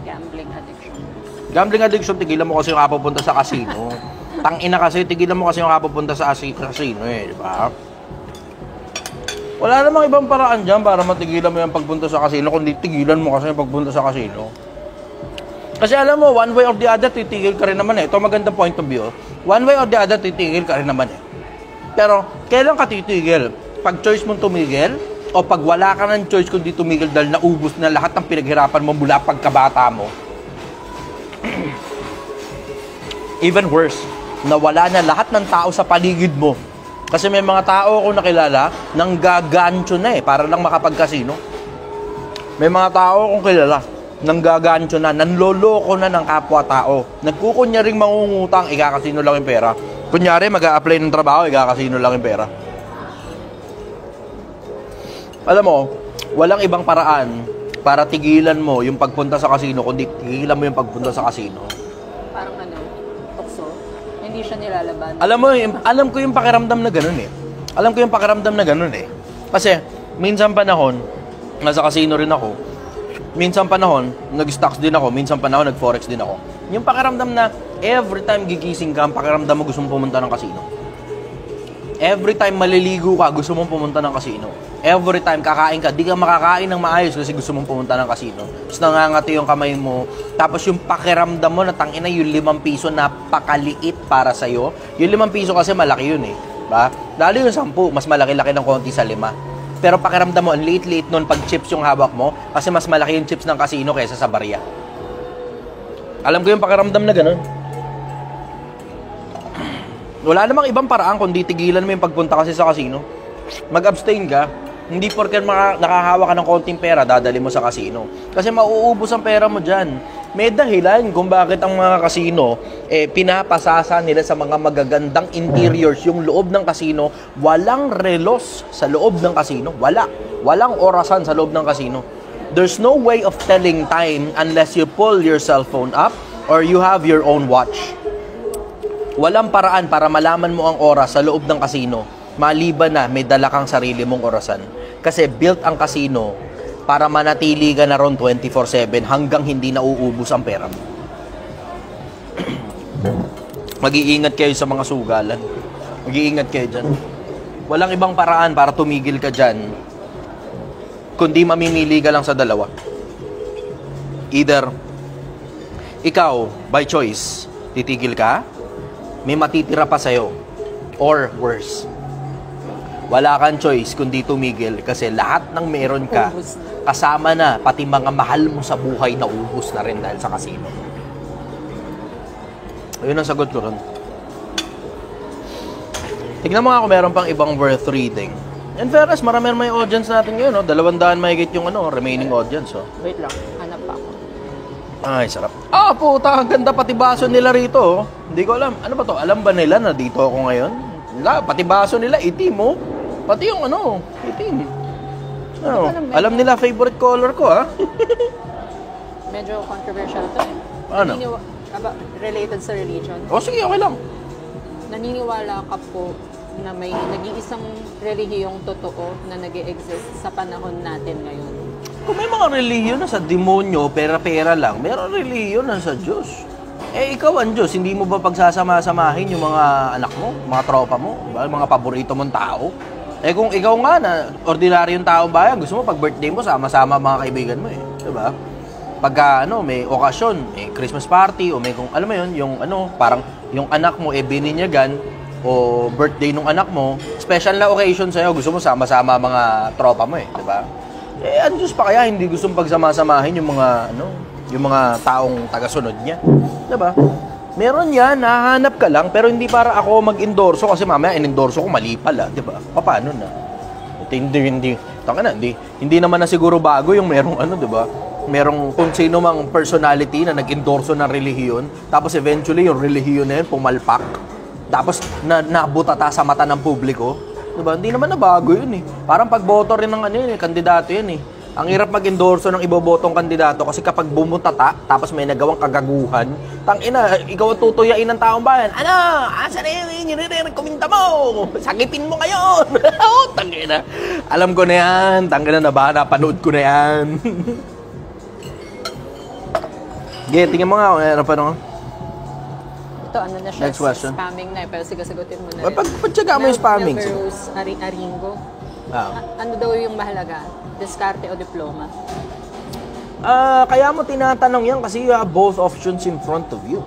Gambling addiction. Gambling addiction, tigilan mo kasi yung kapupunta sa casino. Tangina kasi, tigilan mo kasi yung kapupunta sa casino, di ba? Wala namang ibang paraan dyan para matigilan mo yung pagpunta sa casino, kundi tigilan mo kasi yung pagpunta sa casino. Kasi alam mo, one way or the other, titigil ka rin naman eh. Ito magandang point of view. One way or the other, titigil ka rin naman eh. Pero, kailan ka titigil? Pag choice mong tumigil, o pag wala ka ng choice kundi tumigil dahil naubos na lahat ng pinaghirapan mo mula pagkabata mo. Even worse, nawala na lahat ng tao sa paligid mo. Kasi may mga tao ako nakilala nang gagancho na para lang makapag-casino. May mga tao akong kilala nang gagancho na, nanloloko na ng kapwa-tao. Nagkukunyaring mangungutang, ikakasino lang yung pera. Kunyari, mag-a-apply ng trabaho, ikakasino lang yung pera. Alam mo, walang ibang paraan para tigilan mo yung pagpunta sa casino, kundi tigilan mo yung pagpunta sa casino. Parang tukso. Hindi siya nilalaban. Alam ko yung pakiramdam na ganun eh. Kasi, minsan panahon, nasa casino rin ako. Minsan panahon, nag-stocks din ako. Minsan panahon, nag-forex din ako. Yung pakiramdam na every time gigising ka, pakiramdam mo gusto mong pumunta ng casino. Every time maliligo ka, gusto mong pumunta ng casino. Every time kakain ka, di ka makakain ng maayos kasi gusto mong pumunta ng casino. Tapos nangangati yung kamay mo. Tapos yung pakiramdam mo na tangina yung 5 piso napakaliit para sa'yo. Yung 5 piso kasi malaki yun eh. Ba? Lalo yung 10, mas malaki-laki ng konti sa 5. Pero pakiramdam mo, ang liit-liit nun pag chips yung hawak mo kasi mas malaki yung chips ng casino kaysa sa barya. Alam ko yung pakiramdam na ganun. Wala namang ibang paraan kundi tigilan mo yung pagpunta kasi sa casino. Mag-abstain ka. Hindi porket nakahawa ka ng konting pera, dadali mo sa casino. Kasi mauubos ang pera mo dyan. May dahilan kung bakit ang mga casino, pinapasasa nila sa mga magagandang interiors yung loob ng casino. Walang relos sa loob ng casino. Walang orasan sa loob ng casino. There's no way of telling time unless you pull your cell phone up or you have your own watch. Walang paraan para malaman mo ang oras sa loob ng casino. Maliban na may dala kang sarili mong orasan. Kasi built ang casino para manatili ka na ron 24/7 hanggang hindi nauubos ang pera mo. Mag-iingat kayo sa mga sugalan. Mag-iingat kayo dyan. Walang ibang paraan para tumigil ka dyan kundi mamimili ka lang sa dalawa. Either ikaw, by choice, titigil ka, may matitira pa sa'yo, or worse, wala kang choice kundi tumigil kasi lahat ng meron ka, kasama na pati mga mahal mo sa buhay na ubus na rin dahil sa casino. Ayun ang sagot ko ron. Tignan mo nga kung meron pang ibang worth reading. In fairness, marami may audience natin ngayon, no? 200 mahigit yung remaining audience. Oh. Wait lang, hanap pa ako. Ay, sarap. Puta, ang ganda pati baso nila rito. Oh. Hindi ko alam. Ano ba to? Alam ba nila na dito ako ngayon? Pati baso nila, itim, oh. Pati yung itim. Alam nila favorite color ko, ha? Medyo controversial to eh. Ano? Related sa religion. Sige, okay lang. Naniniwala ka po na may nag-iisang relihiyong totoo na nag-e-exist sa panahon natin ngayon? Kung may mga relihiyon na sa demonyo, pera-pera lang, meron relihiyon na sa Diyos. Ikaw ang Diyos, hindi mo ba pagsasama-samahin yung mga anak mo, mga tropa mo, mga paborito mong tao? Kung ikaw nga na ordinaryong tao bayan, gusto mo pag birthday mo, sama-sama mga kaibigan mo diba? Pagka may okasyon, Christmas party, o may kung alam mo yun, yung parang yung anak mo bininyagan, o birthday nung anak mo, special na occasion sa'yo, gusto mo sama-sama mga tropa mo diba? Ang Diyos pa kaya hindi gustong pagsama-samahin yung mga yung mga taong tagasunod niya, diba? Meron yan, nahanap ka lang, pero hindi para ako mag-endorso kasi mamaya in-endorso ko mali pala, di ba? Paano na? Hindi naman na siguro bago yung merong di ba? Merong kung sino mang personality na nag-endorso ng relihiyon, tapos eventually yung relihiyon na yun pumalpak, tapos nabutata sa mata ng publiko, di ba? Hindi naman na bago yun Parang pagboto rin ng kandidato yun Ang hirap mag-endorso ng ibobotong kandidato kasi kapag bumutata, tapos may nagawang kagaguhan, tangina, ikaw ang tutuyain ng taong bayan. Asa na yun? Rekomenda mo! Sakipin mo ngayon! Tangina. Alam ko na yan. Tangina na ba? Napanood ko na yan. Tingnan mo nga kung ano pa Ito, na siya? Next question. Spamming na pero sige, sagutin mo na rin. Pagtsaga mo yung spamming. Melrose Aringo. Ano daw yung mahalaga? Diskarte o diploma? Kaya mo tinatanong yan kasi you have both options in front of you.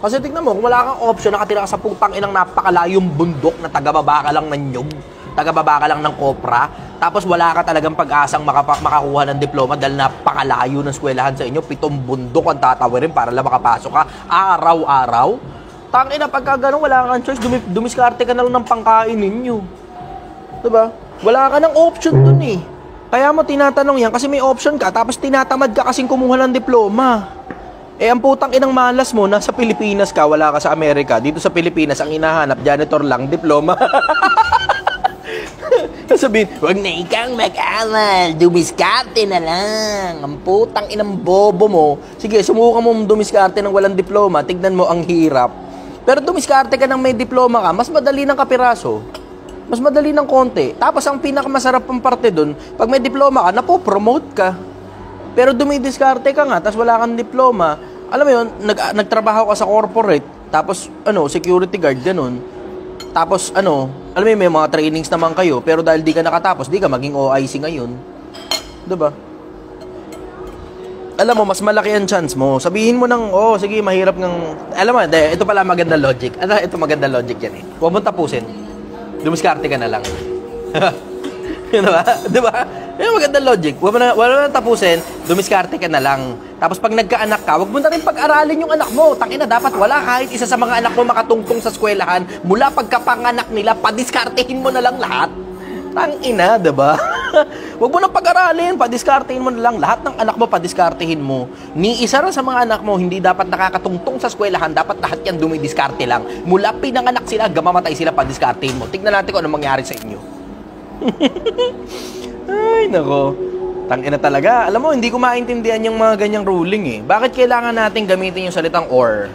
Kasi tignan mo, kung wala kang option, nakatira ka sa putang inang napakalayong bundok na tagababa ka lang ng nyug, tagababa ka lang ng kopra, tapos wala ka talagang pag-asang makakuha ng diploma dahil napakalayo ng eskwelahan sa inyo, 7 bundok ang tatawirin para lang makapasok ka araw-araw. Tangina, pagka ganun, wala kang choice, dumiskarte ka na lang ng pangkain ninyo. Diba? Wala ka ng option dun Kaya mo tinatanong yan kasi may option ka tapos tinatamad ka kasing kumuha ng diploma. Ang putang inang malas mo, nasa Pilipinas ka, wala ka sa Amerika. Dito sa Pilipinas, ang hinahanap, janitor lang, diploma. Sabihin, wag na ikang mag-aral, dumiskarte na lang. Ang putang inang bobo mo. Sige, sumukan mo dumiskarte ng walang diploma, tignan mo ang hirap. Pero dumiskarte ka ng may diploma ka, mas madali ng kapiraso. Mas madali ng konti. Tapos ang pinakamasarap pang parte dun, pag may diploma ka, napo-promote ka. Pero dumidiskarte ka nga, tapos wala kang diploma. Alam mo yun, nagtrabaho ka sa corporate, tapos security guard, ganun. Tapos alam mo yun, may mga trainings naman kayo, pero dahil di ka nakatapos, di ka maging OIC ngayon. Diba? Alam mo, mas malaki ang chance mo. Sabihin mo sige, mahirap alam mo, ito pala maganda logic. Ito maganda logic yan Huwag mong tapusin. Dumiskarte ka na lang. Diba? Yan ang magandang logic. Wala na tapusin, dumiskarte ka na lang. Tapos pag nagkaanak ka, wag mo na rin pag-aralin yung anak mo. Tangina, dapat wala kahit isa sa mga anak mo makatungtong sa eskwelahan. Mula pagkapanganak nila, padiskartehin mo na lang lahat. Tangina, diba? Wag mo na pag-aralin, padiskartehin mo na lang. Lahat ng anak mo, padiskartehin mo. Ni isa rin sa mga anak mo, hindi dapat nakakatungtong sa eskwelahan. Dapat lahat yan dumidiskarte lang. Mula pinanganak sila, gamamatay sila, padiskartehin mo. Tignan natin kung ano mangyari sa inyo. Ay, nako. Tangina talaga. Alam mo, hindi ko maintindihan yung mga ganyang ruling eh. Bakit kailangan natin gamitin yung salitang or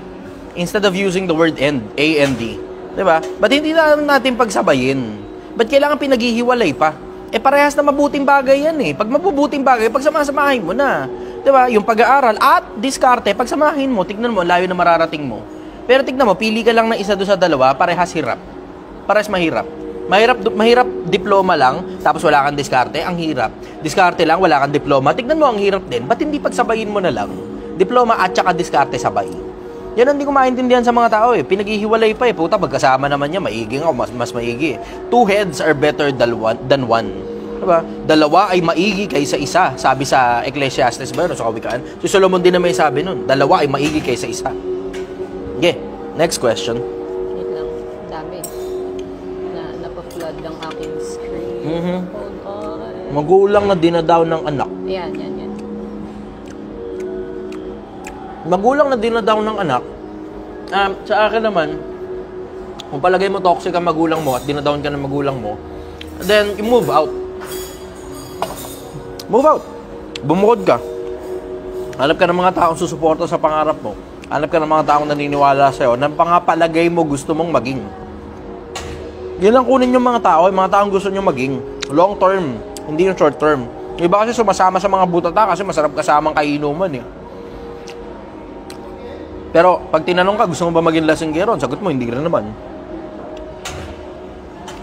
instead of using the word and, A and D? Diba? Ba't hindi natin pagsabayin? Ba't kailangan pinaghihiwalay pa? Eh, parehas na mabuting bagay yan eh. Pag mabubuting bagay, pagsama-samahin mo na. Diba? Yung pag-aaral at diskarte, pagsamahin mo, tignan mo, layo na mararating mo. Pero tignan mo, pili ka lang ng isa doon sa dalawa, parehas hirap. Parehas mahirap. Mahirap diploma lang, tapos wala kang diskarte, ang hirap. Diskarte lang, wala kang diploma, tignan mo, ang hirap din. Ba't hindi pagsabayin mo na lang? Diploma at saka diskarte sabay. Yan ang hindi ko maintindihan sa mga tao eh. Pinaghihiwalay pa eh. Puta, pagkasama naman niya, maigi nga o mas maigi. Two heads are better than one. Diba? Dalawa ay maigi kaysa isa. Sabi sa Ecclesiastes ba yun? Sa Kawikaan. Si Solomon din na may sabi nun. Dalawa ay maigi kaysa isa. Okay, next question. Wait lang. Dami. Napa-flood lang aking screen. Hold on. Magulang na dinadaw ng anak. Yan. Magulang na dinadaw ng anak, sa akin naman, kung palagay mo toxic ang magulang mo at dinadown ka ng magulang mo, then you move out. Move out. Bumukod ka. Hanap ka ng mga taong susuporta sa pangarap mo. Hanap ka ng mga taong naniniwala sa'yo na pangapalagay mo gusto mong maging. Yan lang kunin yung mga tao, yung mga taong gusto nyo maging. Long term, hindi yung short term. Iba kasi sumasama sa mga butata kasi masarap kasamang kainuman eh. Pero pag tinanong ka, gusto mo ba maging lasinggero? Sagot mo, hindi rin naman.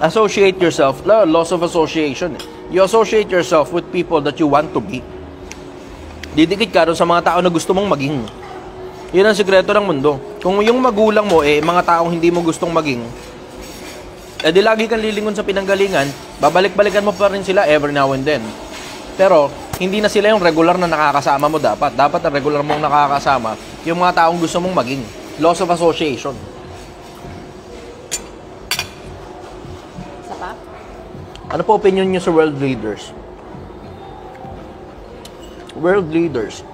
Associate yourself. Loss of association. You associate yourself with people that you want to be. Didikit ka doon sa mga tao na gusto mong maging. Yun ang sikreto ng mundo. Kung yung magulang mo, mga taong hindi mo gustong maging, di lagi kang lilingon sa pinanggalingan, babalik-balikan mo pa rin sila every now and then. Pero, hindi na sila yung regular na nakakasama mo dapat. Dapat ang regular mong nakakasama yung mga taong gusto mong maging. Loss of association. Isa pa? Ano po opinion nyo sa world leaders? World leaders.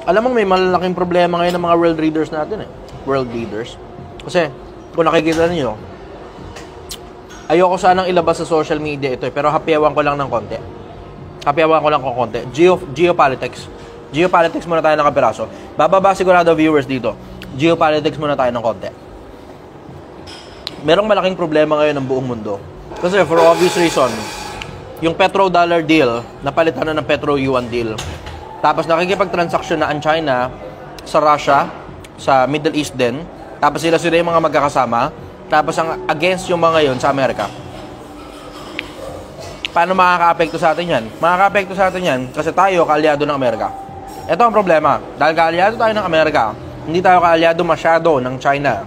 Alam mo, may malalaking problema ngayon ng mga world leaders natin eh. World leaders. Kasi, kung nakikita niyo, ayoko sanang ilabas sa social media ito eh, pero hapiawan ko lang ng konti. Geopolitics. Geopolitics muna tayo ng kapiraso. Bababa sigurado viewers dito. Geopolitics muna tayo ng konti. Merong malaking problema ngayon ng buong mundo. Kasi for obvious reason, yung petrodollar deal, napalitan na ng petro-yuan deal. Tapos nakikipag-transaction na ang China sa Russia, sa Middle East din. Tapos sila yung mga magkakasama. Tapos ang against yung mga yon sa Amerika. Paano makaka-apekto sa atin yan? Makaka-apekto sa atin yan kasi tayo kaalyado ng Amerika. Ito ang problema. Dahil kaalyado tayo ng Amerika, hindi tayo kaalyado masyado ng China.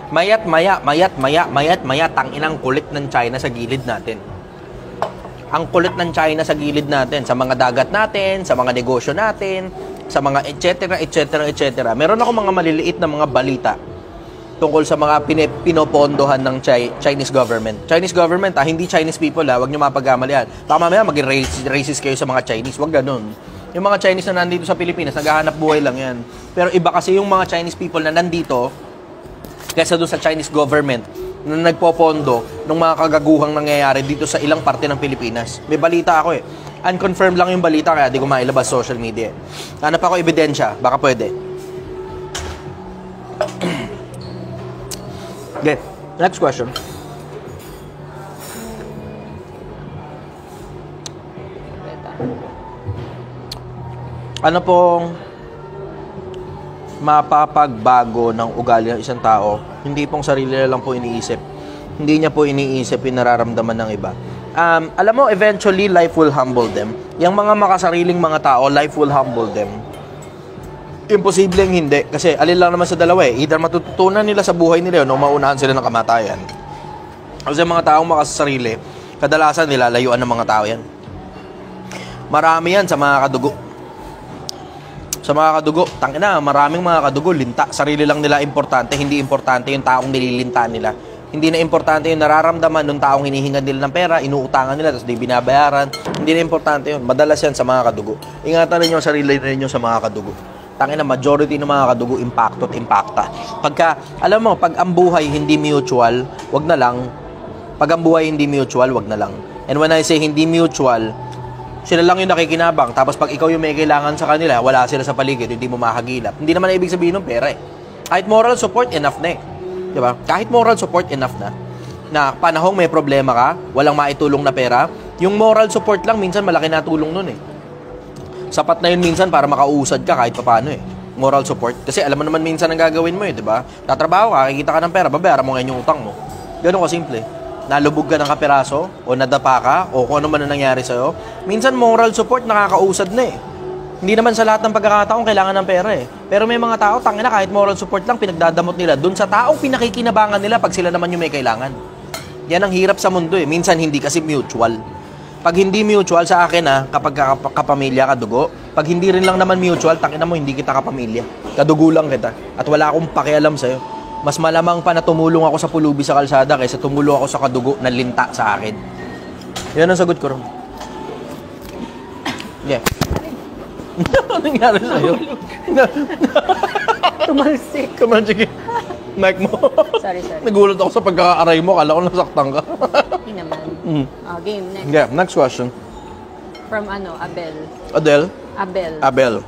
Mayat maya, tanginang kulit ng China sa gilid natin. Ang kulit ng China sa gilid natin, sa mga dagat natin, sa mga negosyo natin, sa mga etc. Meron ako mga maliliit na mga balita tungkol sa mga pinopondohan ng Chinese government. Chinese government, hindi Chinese people, huwag nyo mapagkamalian. Baka mamaya maging racist kayo sa mga Chinese, huwag ganun. Yung mga Chinese na nandito sa Pilipinas, naghahanap buhay lang yan. Pero iba kasi yung mga Chinese people na nandito, kaysa doon sa Chinese government, na nagpopondo ng mga kagaguhang nangyayari dito sa ilang parte ng Pilipinas. May balita ako eh. Unconfirmed lang yung balita, kaya di ko mailabas social media. Hanap ako ebidensya, baka pwede. Okay, next question. Ano pong mapapagbago ng ugali ng isang tao? Hindi pong sarili lang po iniisip. Hindi niya po iniisip yung nararamdaman ng iba. Alam mo, eventually, life will humble them. Yung mga makasariling mga tao, life will humble them. Imposibleng hindi. Kasi alin lang naman sa dalawa eh. Either matututunan nila sa buhay nila yun o maunahan sila ng kamatayan. Kasi mga taong makasarili, Kadalasan nilalayuan ng mga tao yan. Marami yan sa mga kadugo. Sa mga kadugo, tangina, maraming mga kadugo, linta. Sarili lang nila importante, hindi importante yung taong nililinta nila. Hindi na importante yung nararamdaman ng taong hinihingan nila ng pera, inuutangan nila, tapos di binabayaran. Hindi na importante yun. Madalas yan sa mga kadugo. Ingatan ninyo ang sarili ninyo sa mga kadugo. Tangina, majority ng mga kadugo, impacto at impacta. Pagka, alam mo, pag ang buhay hindi mutual, wag na lang. Pag ang buhay hindi mutual, wag na lang. And when I say hindi mutual, sila lang yung nakikinabang. Tapos pag ikaw yung may kailangan sa kanila, wala sila sa paligid, hindi mo makagilap. Hindi naman ibig sabihin ng pera eh. Kahit moral support, enough na eh. Diba? Kahit moral support, enough na. Na panahong may problema ka, walang maitulong na pera, yung moral support lang, minsan malaki na tulong nun eh. Sapat na yun minsan para makausad ka kahit paano eh. Moral support. Kasi alam mo naman minsan ang gagawin mo eh, diba? Tatrabaho ka, kikita ka ng pera, babayaran mo ngayon yung utang mo. Ganun ka simple. Nalubog ka ng kapiraso, o nadapa ka, o kung ano man ang nangyari sa'yo. Minsan moral support nakakausad na eh. Hindi naman sa lahat ng pagkakataon kailangan ng pera eh. Pero may mga tao, tangina, kahit moral support lang, pinagdadamot nila dun sa taong pinakikinabangan nila pag sila naman yung may kailangan. Yan ang hirap sa mundo eh. Minsan hindi kasi mutual. Pag hindi mutual sa akin kapag kapamilya, kadugo, pag hindi rin lang naman mutual, tangina mo, hindi kita kapamilya. Kadugo lang kita. At wala akong pakialam sa'yo. Mas malamang pa na tumulong ako sa pulubi sa kalsada kaysa tumulong ako sa kadugo na linta sa akin. Yan ang sagot ko ron. Yeah. Ano nangyari sa'yo? Tumalsik. Tumalsik. Mic mo. Sorry. Nagulat ako sa pagkakaaray mo. Kala ko nasaktan ka. Hindi naman. Game, next. Yeah, next question. From Abel. Adele? Abel.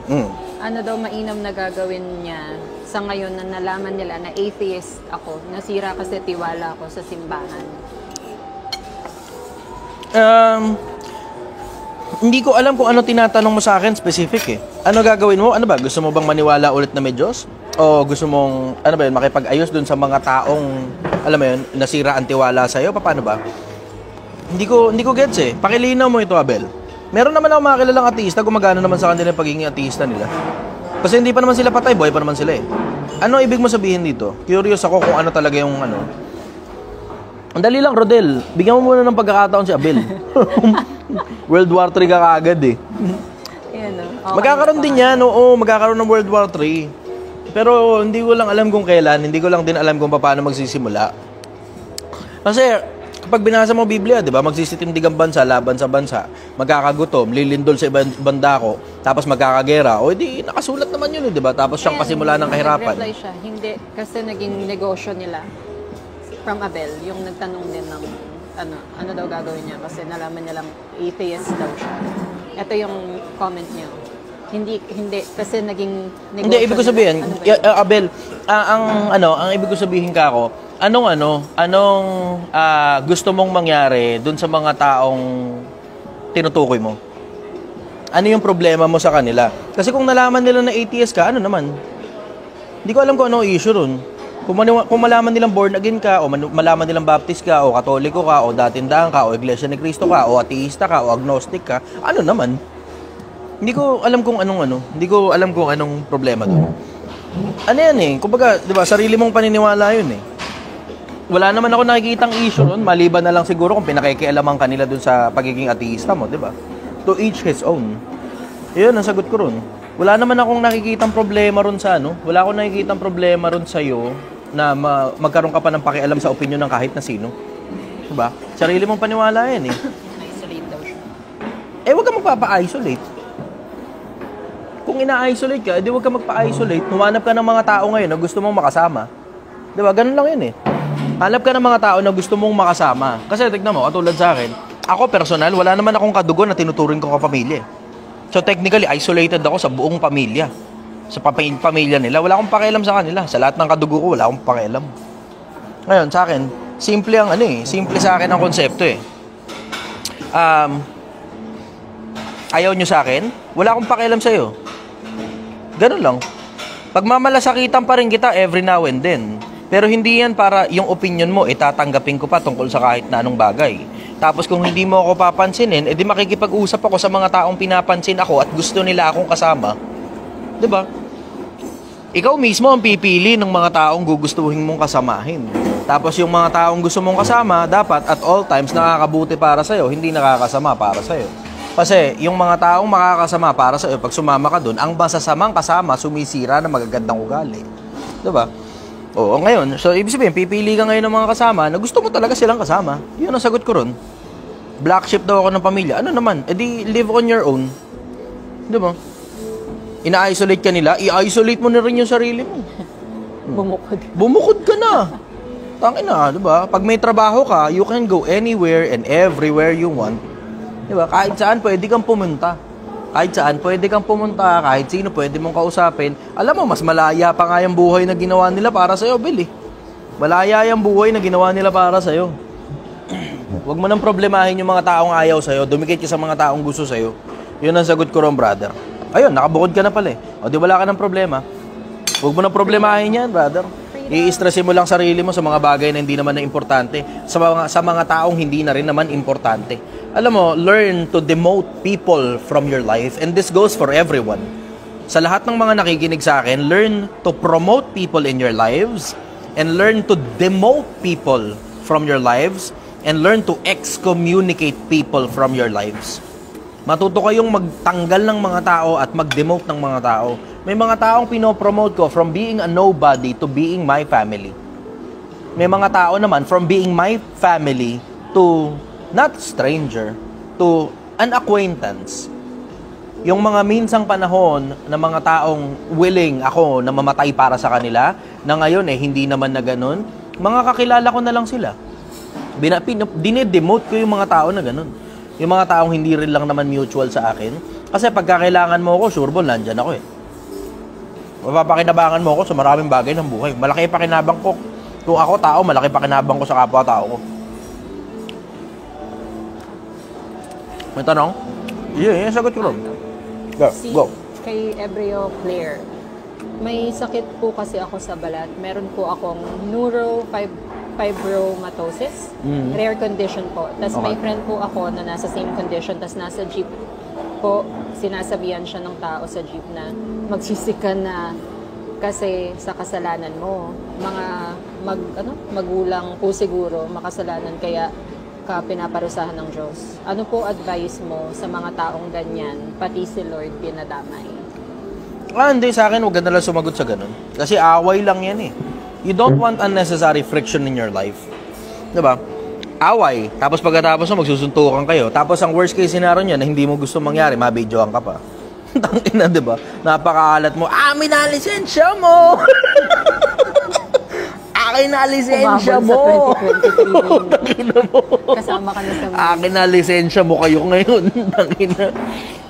Ano daw mainam na gagawin niya sa ngayon na nalaman nila na atheist ako? Nasira kasi tiwala ako sa simbahan. Hindi ko alam kung ano tinatanong mo sa akin specific eh. Ano gagawin mo? Ano ba? Gusto mo bang maniwala ulit na may Diyos? O gusto mong, makipag-ayos dun sa mga taong, alam mo yun, nasira ang tiwala sa'yo? Paano ba? Hindi ko gets eh. Pakilinaw mo ito, Abel. Meron naman ako mga kilalang ateista, gumagana naman sa kanila yung pagiging ateista nila. Kasi hindi pa naman sila patay, buhay pa naman sila eh. Ano ibig mo sabihin dito? Curious ako kung ano talaga yung ano. Ang dali lang, Rodel. Bigyan mo muna ng pagkakataon si Abel. World War 3 ka kaagad eh. Yan, okay, Magkakaroon din yan, oo. Magkakaroon ng World War 3. Pero hindi ko lang alam kung kailan. Hindi ko lang din alam kung paano magsisimula. Kasi kapag binasa mo Biblia, di ba, magsisitindig ang bansa, laban sa bansa, magkakagutom, lilindol sa ibang bandako, tapos magkakagera, o di nakasulat naman yun, di ba? Tapos siyang pasimula ng kahirapan. Nag-reply siya, hindi, kasi naging negosyo nila from Abel, yung nagtanong din ng ano daw gagawin niya kasi nalaman niya lang atheist daw siya. Ito yung comment niya. Hindi kasi naging negosyo. Hindi, ibig ko sabihin, Abel, ang ibig ko sabihin ka ako, anong gusto mong mangyari dun sa mga taong tinutukoy mo? Ano yung problema mo sa kanila? Kasi kung nalaman nila na atheist ka, ano naman? Hindi ko alam kung ano issue ron. Kung malaman nilang born again ka, o malaman nilang baptist ka, o katoliko ka, o datindahan ka, o iglesia ni Cristo ka, o ateista ka, o agnostic ka, ano naman? Hindi ko alam kung anong problema doon. Ano yan eh? Kumbaga, di ba, sarili mong paniniwala yun eh. Wala naman ako nakikitang issue ron, maliban na lang siguro kung pinakikialaman kanila dun sa pagiging ateista mo, di ba? To each his own. Yun, ang sagot ko ron. Wala naman akong nakikitang problema ron sa wala akong nakikitang problema ron sa'yo na magkaroon ka pa ng pakialam sa opinion ng kahit na sino. Di ba? Sarili mong paniwala yan eh. isolate daw siya. Huwag ka magpapa-isolate. Kung ina-isolate ka, huwag ka magpa-isolate. Humanap ka ng mga tao ngayon na gusto mong makasama. Di ba? Ganun lang yun eh. Hanap ka ng mga tao na gusto mong makasama. Kasi tignan mo, katulad sa akin, ako personal, wala naman akong kadugo na tinuturing ko kapamilya. So technically, isolated ako sa buong pamilya. Sa pamilya nila, wala akong pakialam sa kanila. Sa lahat ng kadugo ko, wala akong pakialam. Ngayon, sa akin, simple ang simple sa akin ang konsepto eh. Ayaw nyo sa akin, wala akong pakialam sa'yo. Ganun lang. Pagmamalasakitan pa rin kita every now and then. Pero hindi yan para yung opinion mo, tatanggapin ko pa tungkol sa kahit na anong bagay. Tapos kung hindi mo ako papansinin, edi makikipag-usap ako sa mga taong pinapansin ako at gusto nila akong kasama. 'Di ba? Ikaw mismo ang pipili ng mga taong gugustuhin mong kasamahin. Tapos yung mga taong gusto mong kasama, dapat at all times nakakabuti para sa'yo, hindi nakakasama para sa'yo. Kasi yung mga taong makakasama para sa'yo, pag sumama ka dun, ang masasamang kasama, sumisira ng magagandang ugali. Diba? Oo, ngayon, so ibig sabihin, pipili ka ngayon ng mga kasama na gusto mo talaga silang kasama. Yun ang sagot ko ron. Black sheep daw ako ng pamilya. Ano naman? Edi live on your own. Diba? Ina-isolate ka nila, i-isolate mo na rin yung sarili mo. Bumukod ka na. Tangin na, di ba? Pag may trabaho ka, you can go anywhere and everywhere you want. Di ba? Kahit saan pwede kang pumunta. Kahit saan pwede kang pumunta, kahit sino pwede mong kausapin. Alam mo, mas malaya pa nga yung buhay na ginawa nila para sa'yo, Bill. Malaya yung buhay na ginawa nila para sa'yo. Huwag mo nang problemahin yung mga taong ayaw sa'yo. Dumikit ka sa mga taong gusto sa'yo. Yun ang sagot ko ron, brother. Ayun, nakabukod ka na pala eh. O di wala ka ng problema. Huwag mo nang problemahin yan, brother. I-stressin mo lang sarili mo sa mga bagay na hindi naman na importante. Sa mga taong hindi na rin naman importante. Alam mo, learn to demote people from your life. And this goes for everyone. Sa lahat ng mga nakikinig sa akin, learn to promote people in your lives. And learn to demote people from your lives. And learn to excommunicate people from your lives. Matuto kayong magtanggal ng mga tao at mag-demote ng mga tao. May mga taong pinopromote ko from being a nobody to being my family. May mga tao naman from being my family to not stranger, to an acquaintance. Yung mga minsang panahon na mga taong willing ako na mamatay para sa kanila, na ngayon hindi naman na ganun, mga kakilala ko na lang sila. Dinedemote ko yung mga tao na ganun. Yung mga taong hindi rin lang naman mutual sa akin. Kasi pagka kailangan mo ako, sure ball, nandyan ako eh. Mapapakinabangan mo ako sa maraming bagay ng buhay. Malaki pakinabang ko. Kung ako tao, malaki pakinabang ko sa kapwa-tao ko. May tanong? Yeah, sagot ko rin. Go. Kay Ebrio Claire, may sakit po kasi ako sa balat. Meron po akong neurofibromatosis. Rare condition po. Tapos may friend po ako na nasa same condition. Tapos nasa jeep po, sinasabihan siya ng tao sa jeep na magsisika na kasi sa kasalanan mo. Mga magulang po siguro makasalanan kaya ka pinaparusahan ng Diyos. Ano po advice mo sa mga taong ganyan, pati si Lord pinadamay? Hindi, sa akin, huwag ka nalang sumagot sa ganun. Kasi away lang yan eh. You don't want unnecessary friction in your life. Diba? Away. Tapos pagkatapos mo, magsusuntukan kayo. Tapos ang worst case scenario niya na hindi mo gusto mangyari, mabidyoan ka pa. Tangina, diba? Napakaalat mo. Amin na lisensya mo! Akin na lisensya mo! Tangina mo! Kasama ka na sa mga. Akin na lisensya mo kayo ngayon. Tangina.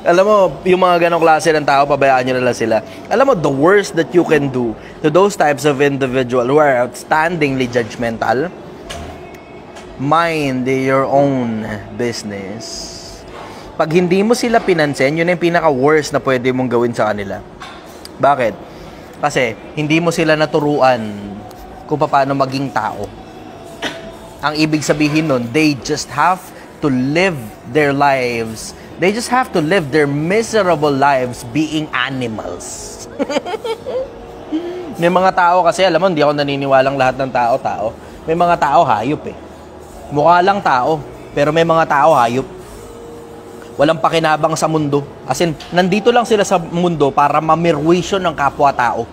Alam mo, yung mga ganong klase ng tao, pabayaan nyo na lang sila. Alam mo, the worst that you can do to those types of individual who are outstandingly judgmental, mind your own business. Pag hindi mo sila pinansin, yun yung pinaka-worst na pwede mong gawin sa kanila. Bakit? Kasi hindi mo sila naturuan kung paano maging tao. Ang ibig sabihin nun, they just have to live their lives. They just have to live their miserable lives being animals. May mga tao kasi, alam mo, hindi ako naniniwalang lahat ng tao. May mga tao hayop eh. Mukha lang tao, pero may mga tao hayop. Walang pakinabang sa mundo. As in, nandito lang sila sa mundo para mamirwisyo ng kapwa-tao.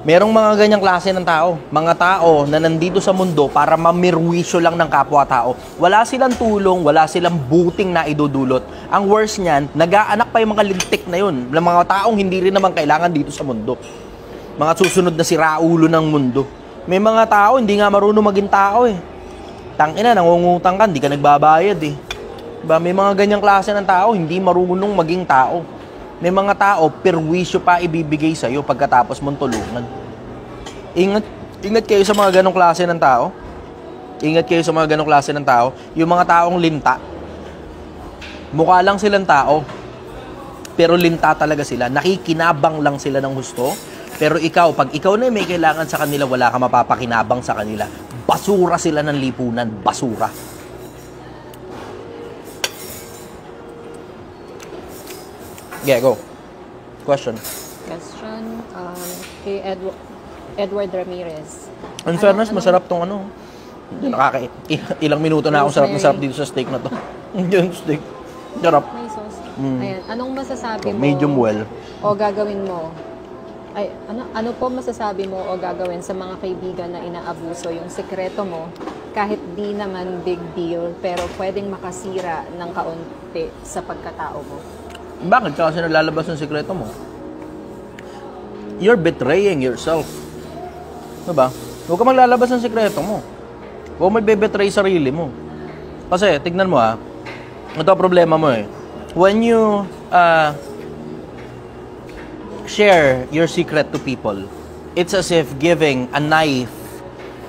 Merong mga ganyang klase ng tao. Mga tao na nandito sa mundo para mamirwisyo lang ng kapwa-tao. Wala silang tulong, wala silang buting na idudulot. Ang worst niyan, nag-aanak pa yung mga lintik na yun. Mga taong hindi rin naman kailangan dito sa mundo. Mga susunod na siraulo ng mundo. May mga tao, hindi nga marunong maging tao eh. Tangina, nangungutang ka, hindi ka nagbabayad eh. Diba? May mga ganyang klase ng tao, hindi marunong maging tao. May mga tao, perwisyo pa ibibigay sa'yo pagkatapos mong tulungan. Ingat kayo sa mga ganong klase ng tao. Ingat kayo sa mga ganong klase ng tao. Yung mga taong linta. Mukha lang silang tao, pero linta talaga sila. Nakikinabang lang sila ng gusto. Pero ikaw, pag ikaw na may kailangan sa kanila, wala ka mapapakinabang sa kanila. Basura sila ng lipunan. Basura. Yeah, go. Question. Kay Edward Ramirez. In fairness, masarap tong ano. Hindi ilang minuto na akong sarap na sarap dito sa steak na to. Yung steak. Sarap. May sauce. Ayan. Anong masasabi mo? Medium well. O gagawin mo? Ay, ano po masasabi mo o gagawin sa mga kaibigan na inaabuso yung sekreto mo kahit di naman big deal pero pwedeng makasira ng kaunti sa pagkatao mo? Bakit? Kasi nalalabas ng sekreto mo. You're betraying yourself. Diba? Huwag ka maglalabas ng sekreto mo. Huwag mo i-betray sarili mo. Kasi, tignan mo ito ang problema mo eh. When you share your secret to people, it's as if giving a knife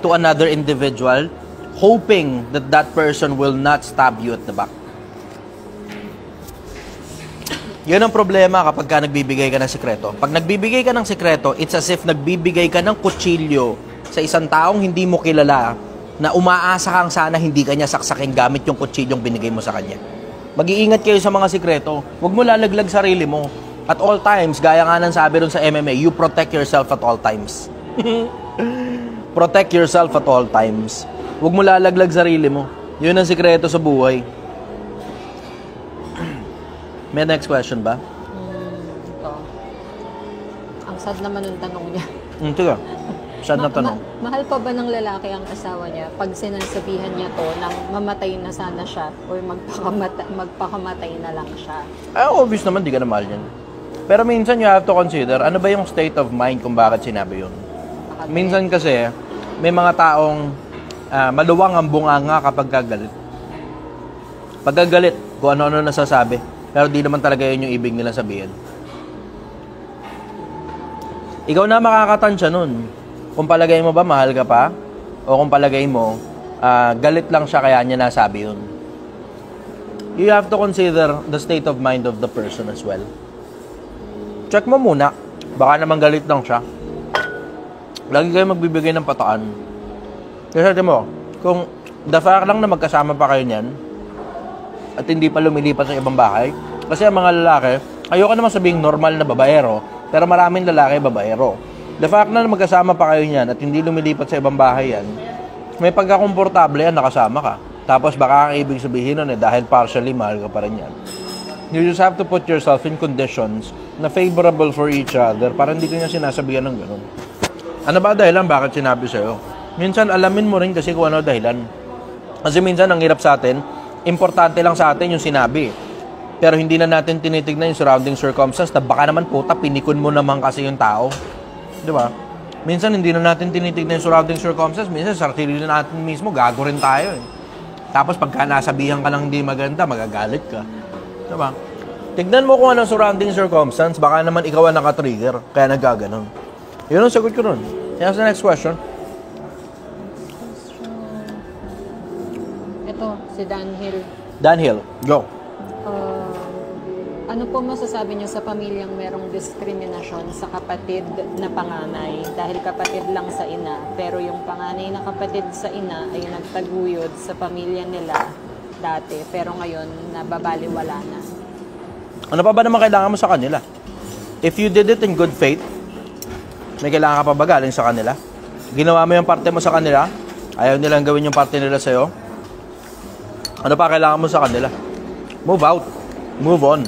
to another individual, hoping that that person will not stab you at the back. Yun ang problema kapag ka nagbibigay ka ng sekreto. Pag nagbibigay ka ng sekreto, it's as if nagbibigay ka ng kutsilyo sa isang taong hindi mo kilala na umaasa kang sana hindi kanya saksakin gamit yung kutsilyong binigay mo sa kanya. Mag-iingat kayo sa mga sekreto. Huwag mo lalaglag sarili mo. At all times, gaya nga ng sabi ron sa MMA, you protect yourself at all times. Protect yourself at all times. Huwag mo lalaglag sarili mo. Yun ang sekreto sa buhay. May next question ba? Ito. Ang sad naman ng tanong niya. Sige. Sad na tanong. Mahal pa ba ng lalaki ang asawa niya pag sinasabihan niya to nang mamatay na sana siya or magpakamatay na lang siya? Obvious naman, di ka na mahal yan. Pero minsan you have to consider, ano ba yung state of mind kung bakit sinabi yun? Minsan kasi, may mga taong maluwang ang bunganga kapag gagalit. Pag gagalit, kung ano-ano nasasabi. Pero di naman talaga yun yung ibig nila sabihin. Ikaw na makakatansya nun. Kung palagay mo ba mahal ka pa, o kung palagay mo galit lang siya kaya niya nasabi yun. You have to consider the state of mind of the person as well. Check mo muna. Baka naman galit lang siya. Lagi kayo magbibigay ng pataan. Kasi sabi mo, kung the fact lang na magkasama pa kayo niyan, at hindi pa lumilipat sa ibang bahay. Kasi ang mga lalaki, ayoko naman sabihing normal na babaero, pero maraming lalaki babaero. The fact na magkasama pa kayo niyan at hindi lumilipat sa ibang bahay yan, may pagkakomportable yan, nakasama ka. Tapos baka ang ibig sabihin nun dahil partially mahal ka pa rin yan. You just have to put yourself in conditions na favorable for each other para hindi ka niya sinasabihan ng ganun. Ano ba dahilan bakit sinabi sa'yo? Minsan alamin mo rin kasi kung ano dahilan. Kasi minsan ang hirap sa atin, importante lang sa atin yung sinabi. Pero hindi na natin tinitignan yung surrounding circumstance na baka naman puta, pinikon mo naman kasi yung tao. Di ba? Minsan hindi na natin tinitignan yung surrounding circumstance. Minsan sa sarili natin mismo, gago rin tayo. Tapos pagka nasabihan ka lang hindi maganda, magagalit ka. Di ba? Tignan mo kung anong surrounding circumstance, baka naman ikaw ang nakatrigger, kaya nagaganon. Yun ang sagot ko nun. Here's the next question. Ito, si Dan Hill. Dan Hill, go. Ano po masasabi niyo sa pamilyang merong diskriminasyon sa kapatid na panganay dahil kapatid lang sa ina, pero yung panganay na kapatid sa ina ay nagtaguyod sa pamilya nila dati, pero ngayon nababaliwala na? Ano pa ba naman kailangan mo sa kanila? If you did it in good faith, may kailangan ka pa ba galing sa kanila? Ginawa mo yung parte mo sa kanila, ayaw nilang gawin yung parte nila sa'yo, ano pa kailangan mo sa kanila? Move out. Move on.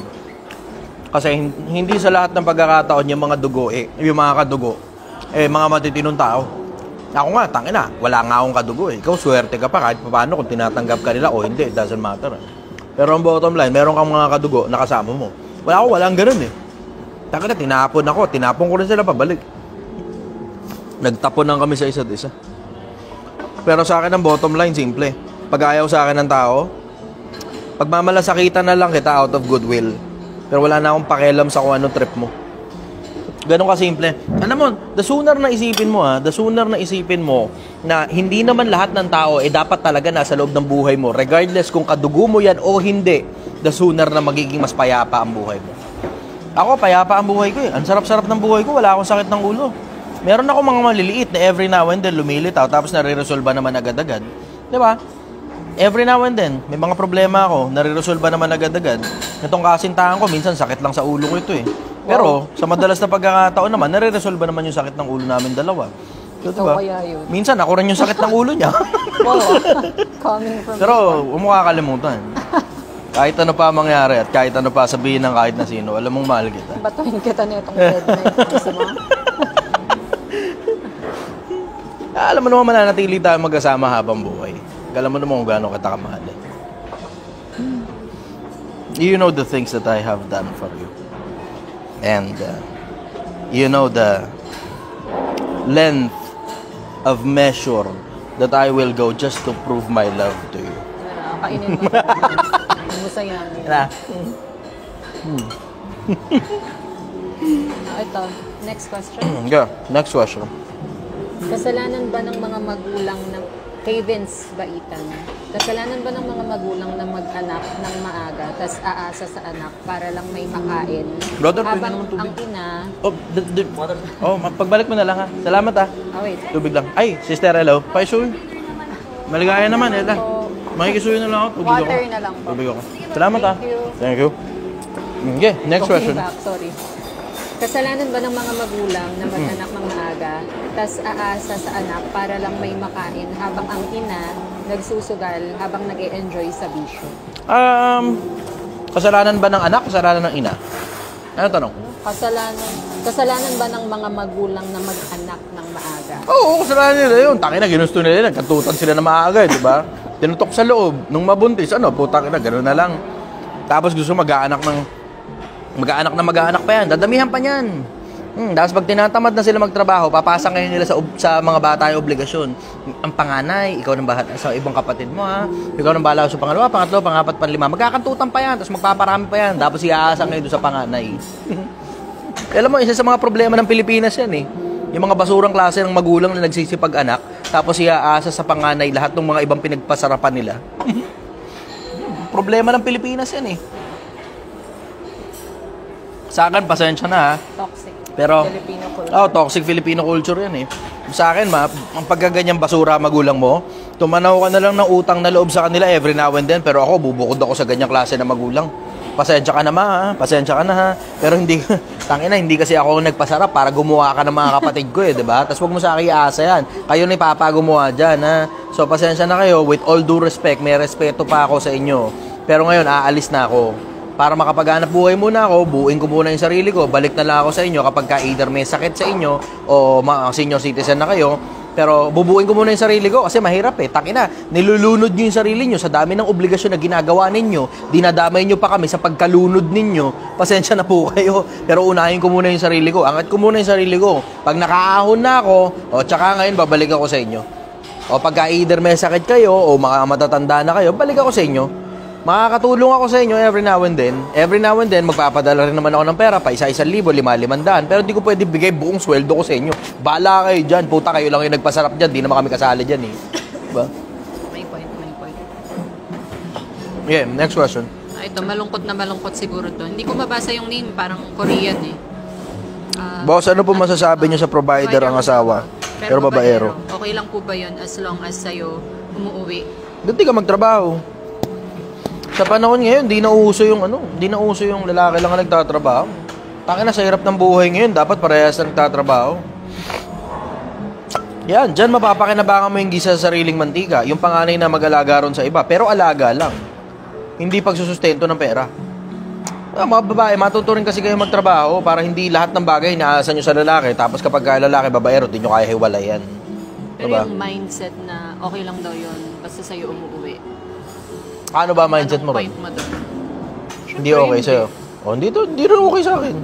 Kasi hindi sa lahat ng pagkakataon yung mga dugo, yung mga kadugo, mga matitinong tao. Ako nga, tangina, wala nga akong kadugo Ikaw, swerte ka pa kahit paano kung tinatanggap ka nila o hindi, it doesn't matter. Pero ang bottom line, meron kang mga kadugo na kasama mo. Walang ganun Tangina, tinapon ko rin sila pabalik. Nagtapon lang kami sa isa't isa. Pero sa akin ang bottom line, simple. Pag ayaw sa akin ng tao, pagmamalasakitan na lang kita out of goodwill. Pero wala na akong pakialam sa kung anong trip mo. Ganun kasimple. Alam mo, the sooner na isipin mo na hindi naman lahat ng tao dapat talaga nasa loob ng buhay mo, regardless kung kadugo mo yan o hindi, the sooner na magiging mas payapa ang buhay mo. Ako, payapa ang buhay ko Ang sarap-sarap ng buhay ko, wala akong sakit ng ulo. Meron ako mga maliliit na every now and then lumilitaw, tapos nare-resolve naman agad-agad. Diba? Every now and then, may mga problema ako, nare-resolve naman agad-agad. Itong kasintahan ko, minsan sakit lang sa ulo ko ito Pero, sa madalas na pagkakataon naman, nare-resolve naman yung sakit ng ulo namin dalawa. So, diba? kaya yun. Minsan, ako rin yung sakit ng ulo niya. Wow. Coming from Pero, huwag mo kakalimutan. Kahit ano pa mangyari at kahit ano pa sabihin ng kahit na sino, alam mong mahal kita. batuhin kita na itong bed na ito. Gusto mo? Alam mo naman mananatili tayo magkasama habang buhay. Alam mo naman kung gaano kita kamahal. You know the things that I have done for you. And you know the length of measure that I will go just to prove my love to you. Kainin mo. Masaya. Ito, next question. Yeah, next question. Kasalanan ba ng mga magulang ng kay Vince Baitan? Kasalanan ba ng mga magulang na mag-anak ng maaga tas aasa sa anak para lang may makain? Brother, pwede habang naman tubig. ang ina... Pagbalik mo na lang ha. Salamat ha. Oh, wait. Tubig lang. Ay, sister, hello. Paisuy. Maligaya naman, Ella. Makikisuyo na lang ako. Tubig ako. Water na lang po. Tubig ako. Salamat ha. Thank you. Thank you. Okay, next Going question. back, sorry. Kasalanan ba ng mga magulang na mag-anak ng maaga, tas aasa sa anak para lang may makain habang ang ina nagsusugal habang nag-e-enjoy sa bisyo? Kasalanan ba ng anak? Kasalanan ng ina? Ano tanong? Kasalanan ba ng mga magulang na mag-anak ng maaga? Oo, kasalanan nila yun. Tangina, ginusto nila yun. Nagkatutan sila na maaga, di ba? Tinutok sa loob. Nung mabuntis, putang ina, gano'n na lang. Tapos gusto mag-aanak pa yan. Dadamihan pa yan. Tapos pag tinatamad na sila magtrabaho, papasa ngayon nila sa mga bata yung obligasyon. Ang panganay, ikaw nang bahala sa ibang kapatid mo ha. Ikaw nang bahala sa pangalawa, pangatlo, pangapat, panlima. Magkakantutan pa yan, tapos magpaparami pa yan. Tapos iaasa ngayon doon sa panganay. Alam mo, isa sa mga problema ng Pilipinas yan eh. Yung mga basurang klase ng magulang na nagsisipag-anak, tapos iaasa sa panganay lahat ng mga ibang pinagpasarapan nila. Problema ng Pilipinas yan eh. Sa akin, pasensya na ha. Toxic. Pero, Filipino culture. toxic Filipino culture yan eh. Sa akin, ang pagkaganyang basura magulang mo, tumanaw ka na lang ng utang na loob sa kanila every now and then, pero ako, bubukod ako sa ganyang klase na magulang. Pasensya ka na pasensya ka na ha. Pero hindi, tangina, hindi kasi ako nagpasarap para gumawa ka ng mga kapatid ko eh, di ba? Tapos huwag mo sa akin iasa yan. Kayo ni Papa gumawa dyan ha. So, pasensya na kayo, with all due respect, may respeto pa ako sa inyo. Pero ngayon, aalis na ako. Para makapaghanap buhay muna ako, buuin ko muna yung sarili ko, balik na lang ako sa inyo kapag either may sakit sa inyo o senior citizen na kayo. Pero bubuuin ko muna yung sarili ko kasi mahirap eh. Takina, nilulunod nyo yung sarili nyo sa dami ng obligasyon na ginagawa ninyo. Dinadamay nyo pa kami sa pagkalunod ninyo. Pasensya na po kayo. Pero unahin ko muna yung sarili ko. Angat ko muna yung sarili ko. Pag nakaahon na ako, tsaka ngayon babalik ako sa inyo. O pagka either may sakit kayo o matatanda na kayo, balik ako sa inyo. Makakatulong ako sa inyo every now and then. Every now and then, magpapadala rin naman ako ng pera pa, 1,000, 5,500. Pero hindi ko pwede bigay buong sweldo ko sa inyo. Bala kayo dyan. Puta, kayo lang yung nagpasarap dyan. Di naman kami kasali dyan eh. Diba? May point. Yeah, next question. Ito, malungkot siguro to. Hindi ko mabasa yung name, parang Korean eh. Boss, ano po masasabi niyo sa provider ang asawa? Pero babaero. Okay lang po ba yun as long as sa'yo umuwi? Dati ka magtrabaho. Sa panahon ngayon, di na uso yung lalaki lang ang nagtatrabaho. Taka na sa hirap ng buhay ngayon, dapat parehas na nagtatrabaho. Yan, dyan mapapakinabangan mo yung gisa sa sariling mantika. Yung panganay na mag-alaga ron sa iba, pero alaga lang. Hindi pagsusustento ng pera. Mga babae, matuturin kasi kayo magtrabaho para hindi lahat ng bagay inaasan nyo sa lalaki. Tapos kapag lalaki, babaero, di nyo kaya hiwalayan. Pero diba? yung mindset na okay lang daw yun, basta sa'yo umuwi. Ano ba mindset mo ron? Point mo doon? Hindi okay sa'yo. Hindi rin okay sa akin.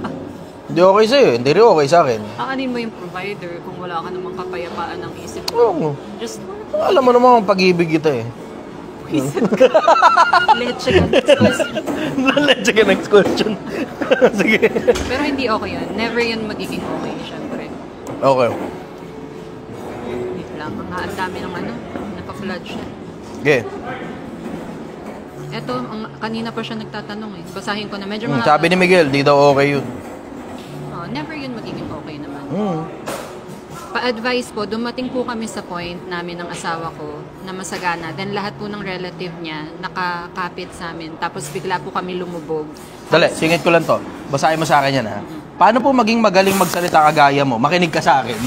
Hindi okay sa'yo, hindi rin okay sa akin. Aanin mo yung provider kung wala ka namang kapayapaan ng isip mo. Oo. Just, Alam mo naman ang pag-ibig kita eh. leche ka next question. Let's get next question. Sige. Pero hindi okay yun. Never yun magiging okay, syempre. Okay. Wait lang. Ang dami ng napa-flood siya. Okay. Eto, kanina pa siya nagtatanong eh. Basahin ko na. Medyo mahaba. Sabi ni Miguel, di daw okay yun. Never yun magiging okay naman. Hmm. Pa-advise po, dumating po kami sa point namin ng asawa ko na masagana. Then lahat po ng relative niya nakakapit sa amin. Tapos bigla po kami lumubog. Dali, singit ko lang to. Basahin mo sa akin yan ha. paano po maging magaling magsalita kagaya mo? Makinig ka sa akin.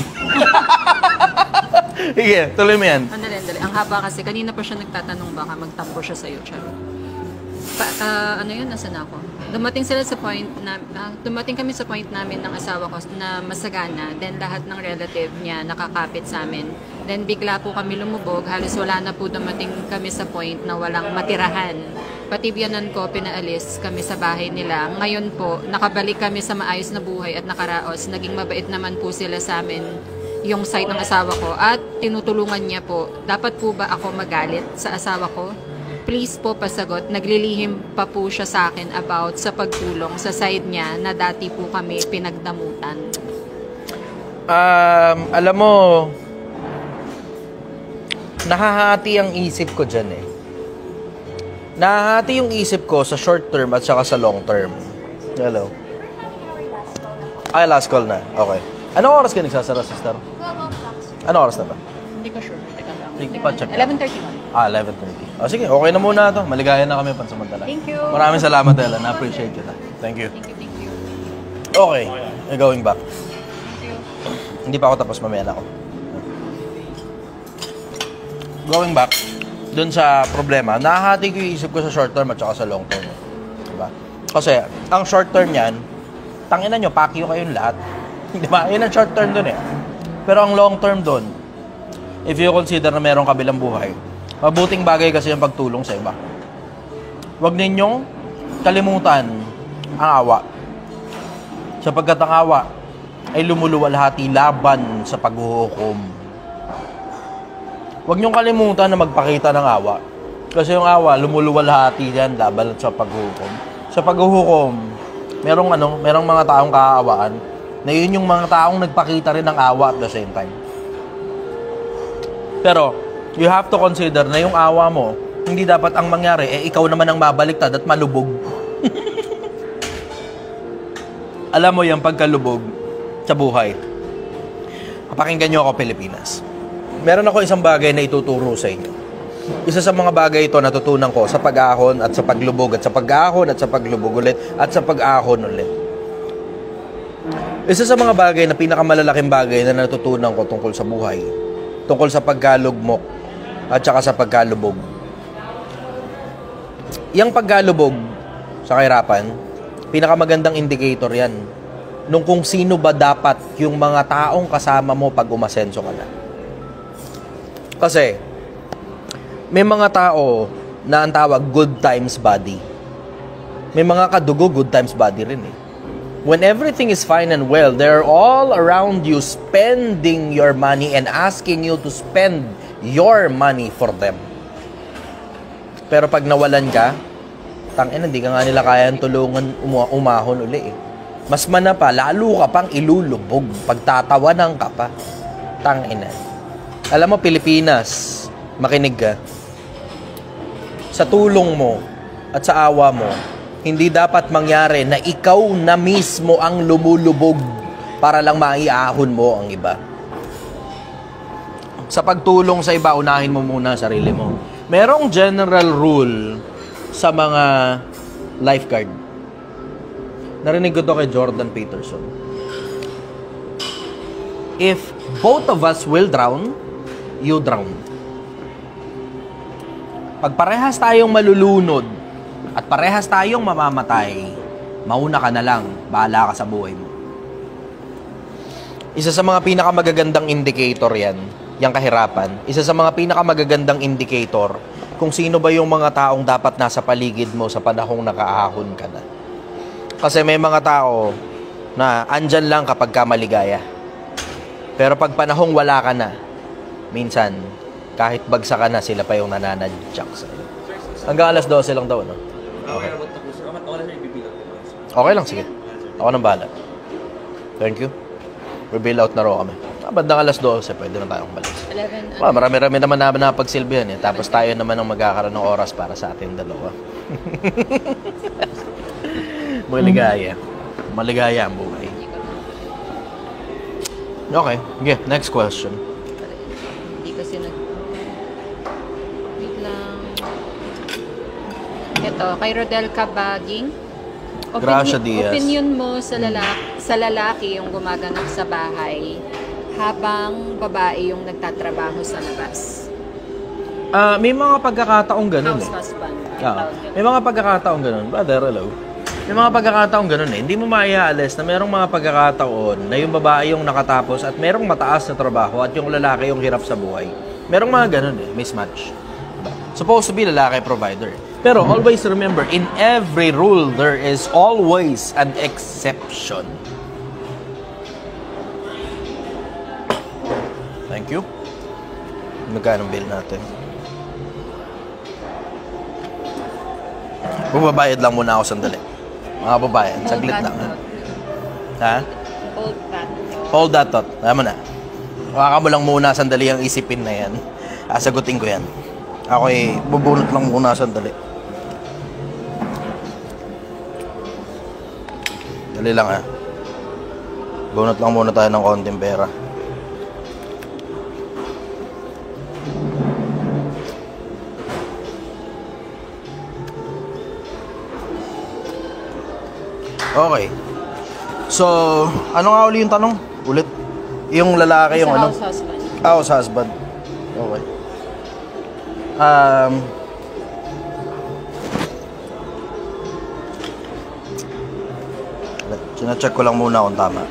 Sige, tuloy mo yan. Andali. Ang haba kasi, kanina pa siya nagtatanong baka magtampo siya sa'yo. Ano yun? Nasaan ako? Dumating kami sa point namin ng asawa ko na masagana. Then lahat ng relative niya nakakapit sa amin. Then bigla po kami lumubog. Halos wala na po dumating kami sa point na walang matirahan. Pati biyanan ko, pinaalis kami sa bahay nila. Ngayon po, nakabalik kami sa maayos na buhay at nakaraos. Naging mabait naman po sila sa amin, yung side ng asawa ko. At tinutulungan niya po, dapat po ba ako magalit sa asawa ko? Please po pasagot. Naglilihim pa po siya sa akin about sa pagtulong sa side niya na dati po kami pinagdamutan. Alam mo, nahahati ang isip ko dyan eh. Nahahati yung isip ko sa short term at saka sa long term. Hello. Ay, last call na. Okay. Anong oras ka nagsasara, sister? 12 o'clock. Anong oras na ba? Hindi ko sure. Teka lang. Hindi pa check. 11:31. 11:30. Sige, okay na muna to. Maligaya na kami pansamantala. Thank you. Maraming salamat, Ella. Na-appreciate kita. Thank you. Thank you. Okay, going back. Hindi pa ako tapos, mamaya na ako. Going back, dun sa problema, nahahati ko yung isip ko sa short term at saka sa long term. Diba? Kasi, ang short term yan, tanginan nyo, pakyo kayong lahat. Diba? Yun ang short term dun eh. Pero ang long term dun, if you consider na merong kabilang buhay, mabuting bagay kasi yung pagtulong sa iba. Huwag ninyong kalimutan ang awa. Sapagkat ang awa ay lumuluwalhati laban sa paghuhukom. Huwag niyong kalimutan na magpakita ng awa. Kasi yung awa, lumuluwalhati yan laban sa paghuhukom. Sa paghuhukom, merong mga taong kaawaan na yun yung mga taong nagpakita rin ng awa at the same time. Pero, you have to consider na yung awa mo, hindi dapat ang mangyari, ikaw naman ang mabaliktad at malubog. Alam mo yung pagkalubog sa buhay. Pakinggan nyo ako, Pilipinas. Meron ako isang bagay na ituturo sa inyo. Isa sa mga bagay ito natutunan ko sa pag-ahon at sa paglubog at sa pag-ahon at sa paglubog ulit at sa pag-ahon ulit. Isa sa mga bagay na pinakamalalaking bagay na natutunan ko tungkol sa buhay, tungkol sa pagkalugmok at saka sa pagkalubog. Yang pagkalubog sa kahirapan, pinakamagandang indicator yan nung kung sino ba dapat yung mga taong kasama mo pag umasenso ka na. Kasi, may mga tao na ang tawag good times body. May mga kadugo good times body rin eh. When everything is fine and well, they're all around you spending your money and asking you to spend your money for them. Pero pag nawalan ka, hindi ka nga nila kayang tulungan umahon uli eh. Mas mana pa, lalo ka pang ilulubog, pagtatawanan ka pa. Tangina. Alam mo, Pilipinas, makinig ka. Sa tulong mo at sa awa mo, hindi dapat mangyari na ikaw na mismo ang lumulubog para lang maiahon mo ang iba. Sa pagtulong sa iba, unahin mo muna ang sarili mo. Merong general rule sa mga lifeguard. Narinig ko to kay Jordan Peterson. If both of us will drown, you drown. Pag parehas tayong malulunod at parehas tayong mamamatay, mauna ka na lang, bahala ka sa buhay mo. Isa sa mga pinakamagagandang indicator yan, yung kahirapan. Isa sa mga pinakamagagandang indicator kung sino ba yung mga taong dapat nasa paligid mo sa panahong nakaahon ka na. Kasi may mga tao na andyan lang kapag ka maligaya. Pero pag panahong wala ka na, minsan, kahit bagsa ka na, sila pa yung nananadyak sa'yo. Hanggang alas 12 lang daw, no? Okay. Okay lang, sige. Ako nang bahala. Thank you. Reveal out na raw kami. Bandang alas 12, pwede na tayong balik. 11. Marami-rami naman na napagsilbihan eh. Tapos tayo naman ang magkakaroon ng oras para sa ating dalawa. Maligaya. Maligaya ang buhay. Okay. Okay, next question. Hindi kasi Wait lang. Ito, kay Rodel Cabaging. Gracia Diaz. Opinion mo sa lalaki yung gumaganap sa bahay habang babae yung nagtatrabaho sa labas. May mga pagkakataong ganun House eh. husband. May mga pagkakataong ganun. Brother, hello. May mga pagkakataong ganun eh. Hindi mo maiaalis na merong mga pagkakataon na yung babae yung nakatapos at merong mataas na trabaho at yung lalaki yung hirap sa buhay. Merong mga ganun eh. Mismatch. Diba? Supposed to be lalaki provider. Pero always remember, in every rule, there is always an exception. Thank you. Magkano bill natin? Bumabayad lang muna ako sandali. Mga babayan, saglit lang. Ha? Hold that. Hold that thought. Alam mo na. Waka mo lang muna sandali ang isipin na yan. Sagutin ko yan. Ako bubunot lang muna sandali. Dali lang ha. Bunot lang muna tayo ng konting pera. Okay. So, ano nga uli yung tanong? Ulit. Yung lalaki, yung ano? House husband. House husband. Okay. Sina-check ko lang muna kung tama.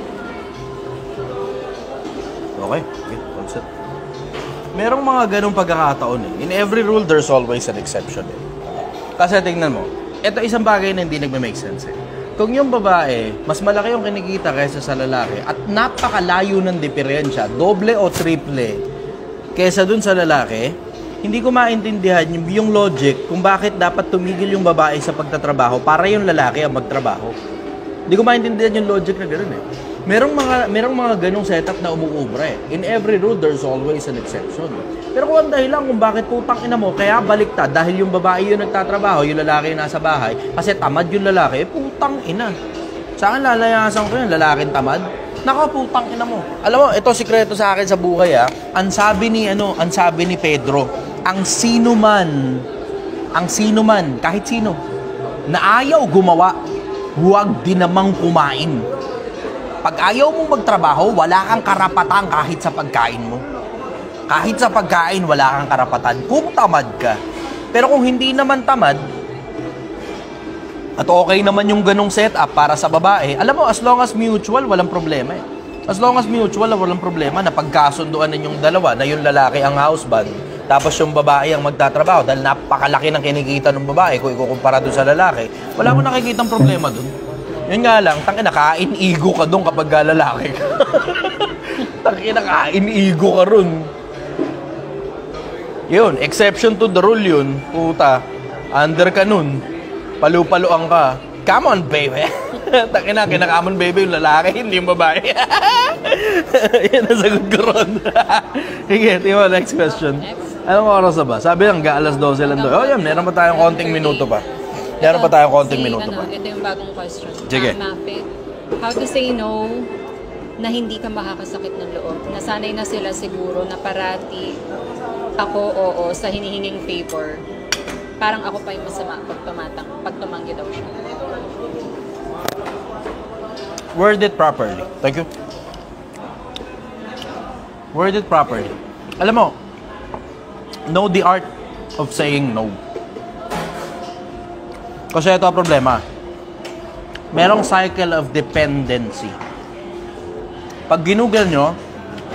Okay. All set. Merong mga ganong pagkakataon eh. In every rule, there's always an exception eh. Kasi tingnan mo, ito isang bagay na hindi nagme-make sense eh. Kung yung babae, mas malaki yung kinikita kaysa sa lalaki at napakalayo ng diferensya, doble o triple kaysa dun sa lalaki, hindi ko maintindihan yung logic kung bakit dapat tumigil yung babae sa pagtatrabaho para yung lalaki ang magtrabaho. Hindi ko maintindihan yung logic na gano'n eh. Merong mga ganong setup na umuubra eh. In every rule, there's always an exception. Pero kung ang dahilan kung bakit putang ina mo, kaya baliktad dahil yung babae yung nagtatrabaho, yung lalaki yung nasa bahay, kasi tamad yung lalaki, putang ina. Saan lalayasan ko yun? Lalaking tamad? Naka, putang ina mo. Alam mo, ito sikreto sa akin sa buhay ah. Ang sabi ni Pedro, ang sino man, kahit sino, na ayaw gumawa, huwag din namang kumain. Pag ayaw mong magtrabaho, wala kang karapatan kahit sa pagkain mo. Kahit sa pagkain, wala kang karapatan kung tamad ka. Pero kung hindi naman tamad, at okay naman yung ganong setup para sa babae, alam mo, as long as mutual, walang problema eh. As long as mutual, walang problema na pagkasunduan ninyong dalawa na yung lalaki ang husband, tapos yung babae ang magtatrabaho dahil napakalaki ng kinikita ng babae kung ikukumpara doon sa lalaki, wala mo nakikitang problema doon. Yun nga lang, tangina, kain-igo ka doon kapag lalaki ka. Tangina, kain-igo ka ron. Yun, exception to the rule yun. Puta, under ka nun. Palu-paluan ka. Come on, baby. Tangina, come on, baby, yung lalaki, hindi yung babae. Yan ang sagot ko ron. Sige, tingnan mo, next question. Anong oras na ba? Sabi lang, alas 12 lang doon. Oh, yan, meron pa tayong konting minuto pa. Meron pa tayong konting minuto pa. Ito yung bagong question. Sige. Mapit, how to say no na hindi ka makakasakit ng loob? Nasanay na sila siguro na parati ako oo sa hinihinging favor. Parang ako pa yung masama pag tumanggi daw siya. Word it properly. Thank you. Word it properly. Alam mo, know the art of saying no. Kasi ito ang problema. Merong cycle of dependency. Pag ginugol nyo,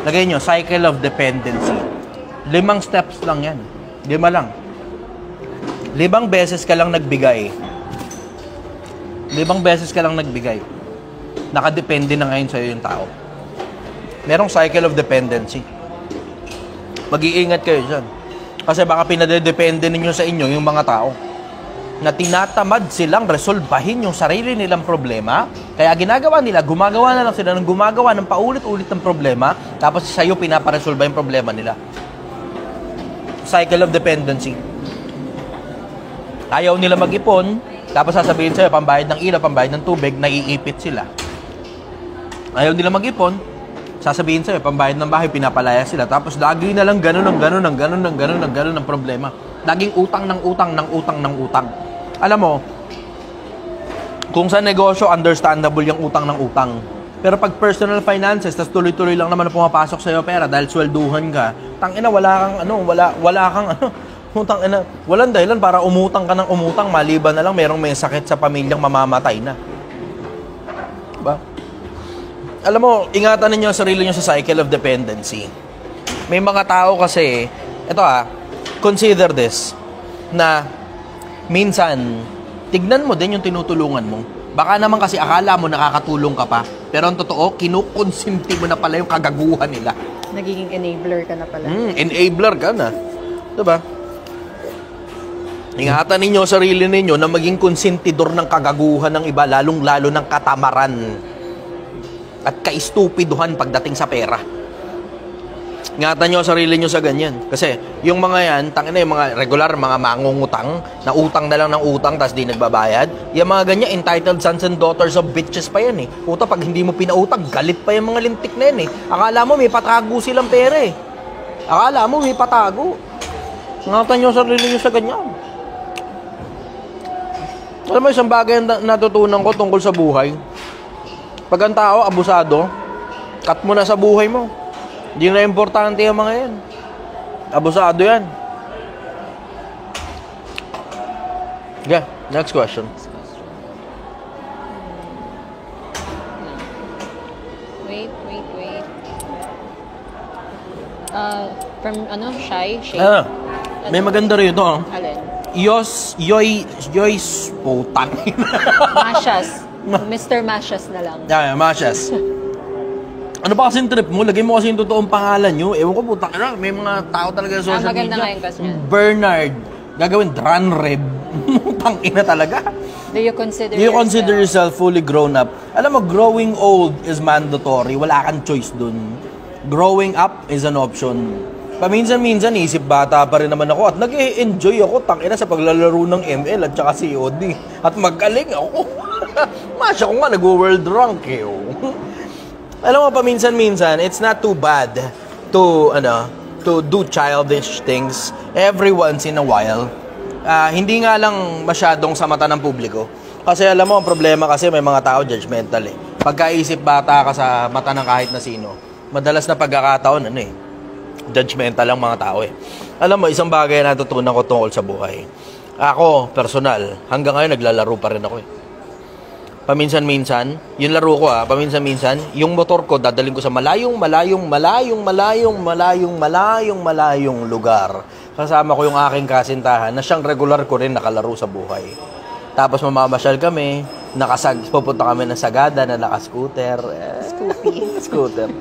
lagay nyo, cycle of dependency. 5 steps lang yan. 5 lang. 5 beses ka lang nagbigay. 5 beses ka lang nagbigay. Nakadepende na ngayon sa'yo yung tao. Merong cycle of dependency. Mag-iingat kayo dyan. Kasi baka pinadedepende ninyo sa inyo yung mga tao na tinatamad silang resolbahin yung sarili nilang problema. Kaya gumagawa na lang sila ng gumagawa ng paulit-ulit ng problema, tapos sa'yo pinaparesolba yung problema nila. Cycle of dependency. Ayaw nila mag-ipon, tapos sasabihin sa'yo, pambayad ng ilaw, pambayad ng tubig, naiipit sila. Ayaw nila mag-ipon, sasabihin sa'yo, pambayad ng bahay, pinapalaya sila. Tapos lagi na lang ganun ang problema. Laging utang ng utang ng utang ng utang. Alam mo, Kung sa negosyo, understandable yung utang ng utang. Pero pag personal finances, tas tuloy-tuloy lang naman na pumapasok sa'yo pera dahil swelduhan ka, tangina, wala kang utang ina, walang dahilan para umutang ka ng umutang, maliban na lang merong may sakit sa pamilyang mamamatay na. Diba? Alam mo, ingatan ninyo ang sarili nyo sa cycle of dependency. May mga tao kasi, consider this, na minsan, tignan mo din yung tinutulungan mo. Baka naman kasi akala mo nakakatulong ka pa, pero ang totoo, kinukonsinti mo na pala yung kagaguhan nila. Nagiging enabler ka na pala. Enabler ka na. Diba? Ingatan ninyo sarili ninyo na maging konsentidor ng kagaguhan ng iba, lalong-lalo ng katamaran at kaistupiduhan pagdating sa pera. Ingatan nyo sarili nyo sa ganyan. Kasi yung mga yan, tangina yung mga regular, mga mangungutang, na utang na lang ng utang tapos di nagbabayad. Yung mga ganyan, entitled sons and daughters of bitches pa yan eh. Puta, pag hindi mo pinautang, galit pa yung mga lintik na yan eh. Akala mo may patago silang pera eh. Akala mo may patago. Ingatan nyo sarili nyo sa ganyan. Alam mo, isang bagay na natutunan ko tungkol sa buhay. Pag ang tao, abusado, cut mo na sa buhay mo. Hindi na importante yung mga yan. Abusado yan. Yeah, next question. Wait. From Shy? May maganda rito. Alin? Yoy, putang. Mashas. Mr. Mashas na lang. Yeah, Mashas. Ano ba kasing trip mo? Lagay mo kasi yung totoong pangalan nyo. Ewan ko, putang ina. May mga tao talaga sa social maganda media. nga yung question. Bernard. Gagawin, Dranreb. Putang ina talaga. Do you consider yourself fully grown up? Alam mo, growing old is mandatory. Wala kang choice dun. Growing up is an option. Paminsan-minsan, isip bata pa rin naman ako at nag-e-enjoy ako, tangina, sa paglalaro ng ML at saka COD. At magaling ako. Masya ko nga, nag-world rank eh. Alam mo, paminsan-minsan, it's not too bad to do childish things every once in a while. Hindi nga lang masyadong sa mata ng publiko. Kasi alam mo, ang problema kasi may mga tao judgmental eh. Pagkaisip bata ka sa mata ng kahit na sino, madalas na pagkakataon, judgmental lang mga tao eh. Alam mo, isang bagay na natutunan ko tungkol sa buhay. Ako, personal, hanggang ngayon naglalaro pa rin ako eh. Paminsan-minsan, yung laro ko paminsan-minsan, yung motor ko dadalhin ko sa malayong lugar. Kasama ko yung aking kasintahan na siyang regular ko rin nakalaro sa buhay. Tapos mamamasyal kami, pupunta kami ng Sagada na naka-scooter. Scooter.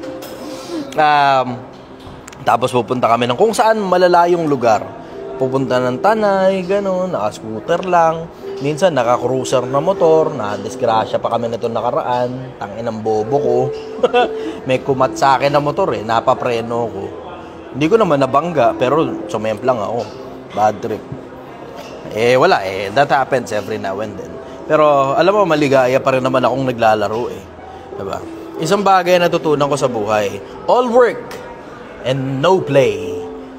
Tapos pupunta kami ng kung saan malalayong lugar. Pupunta ng Tanay, gano'n, naka-scooter lang. Minsan, naka-cruiser na motor, na-disgrasya pa kami nito nakaraan. Tangin ng bobo ko. May kumat sa akin na motor napapreno ko. Hindi ko naman nabangga, pero sumemp lang ako. Bad trip. Wala that happens every now and then. Pero, alam mo, maligaya pa rin naman akong naglalaro Diba? Isang bagay na natutunan ko sa buhay. All work and no play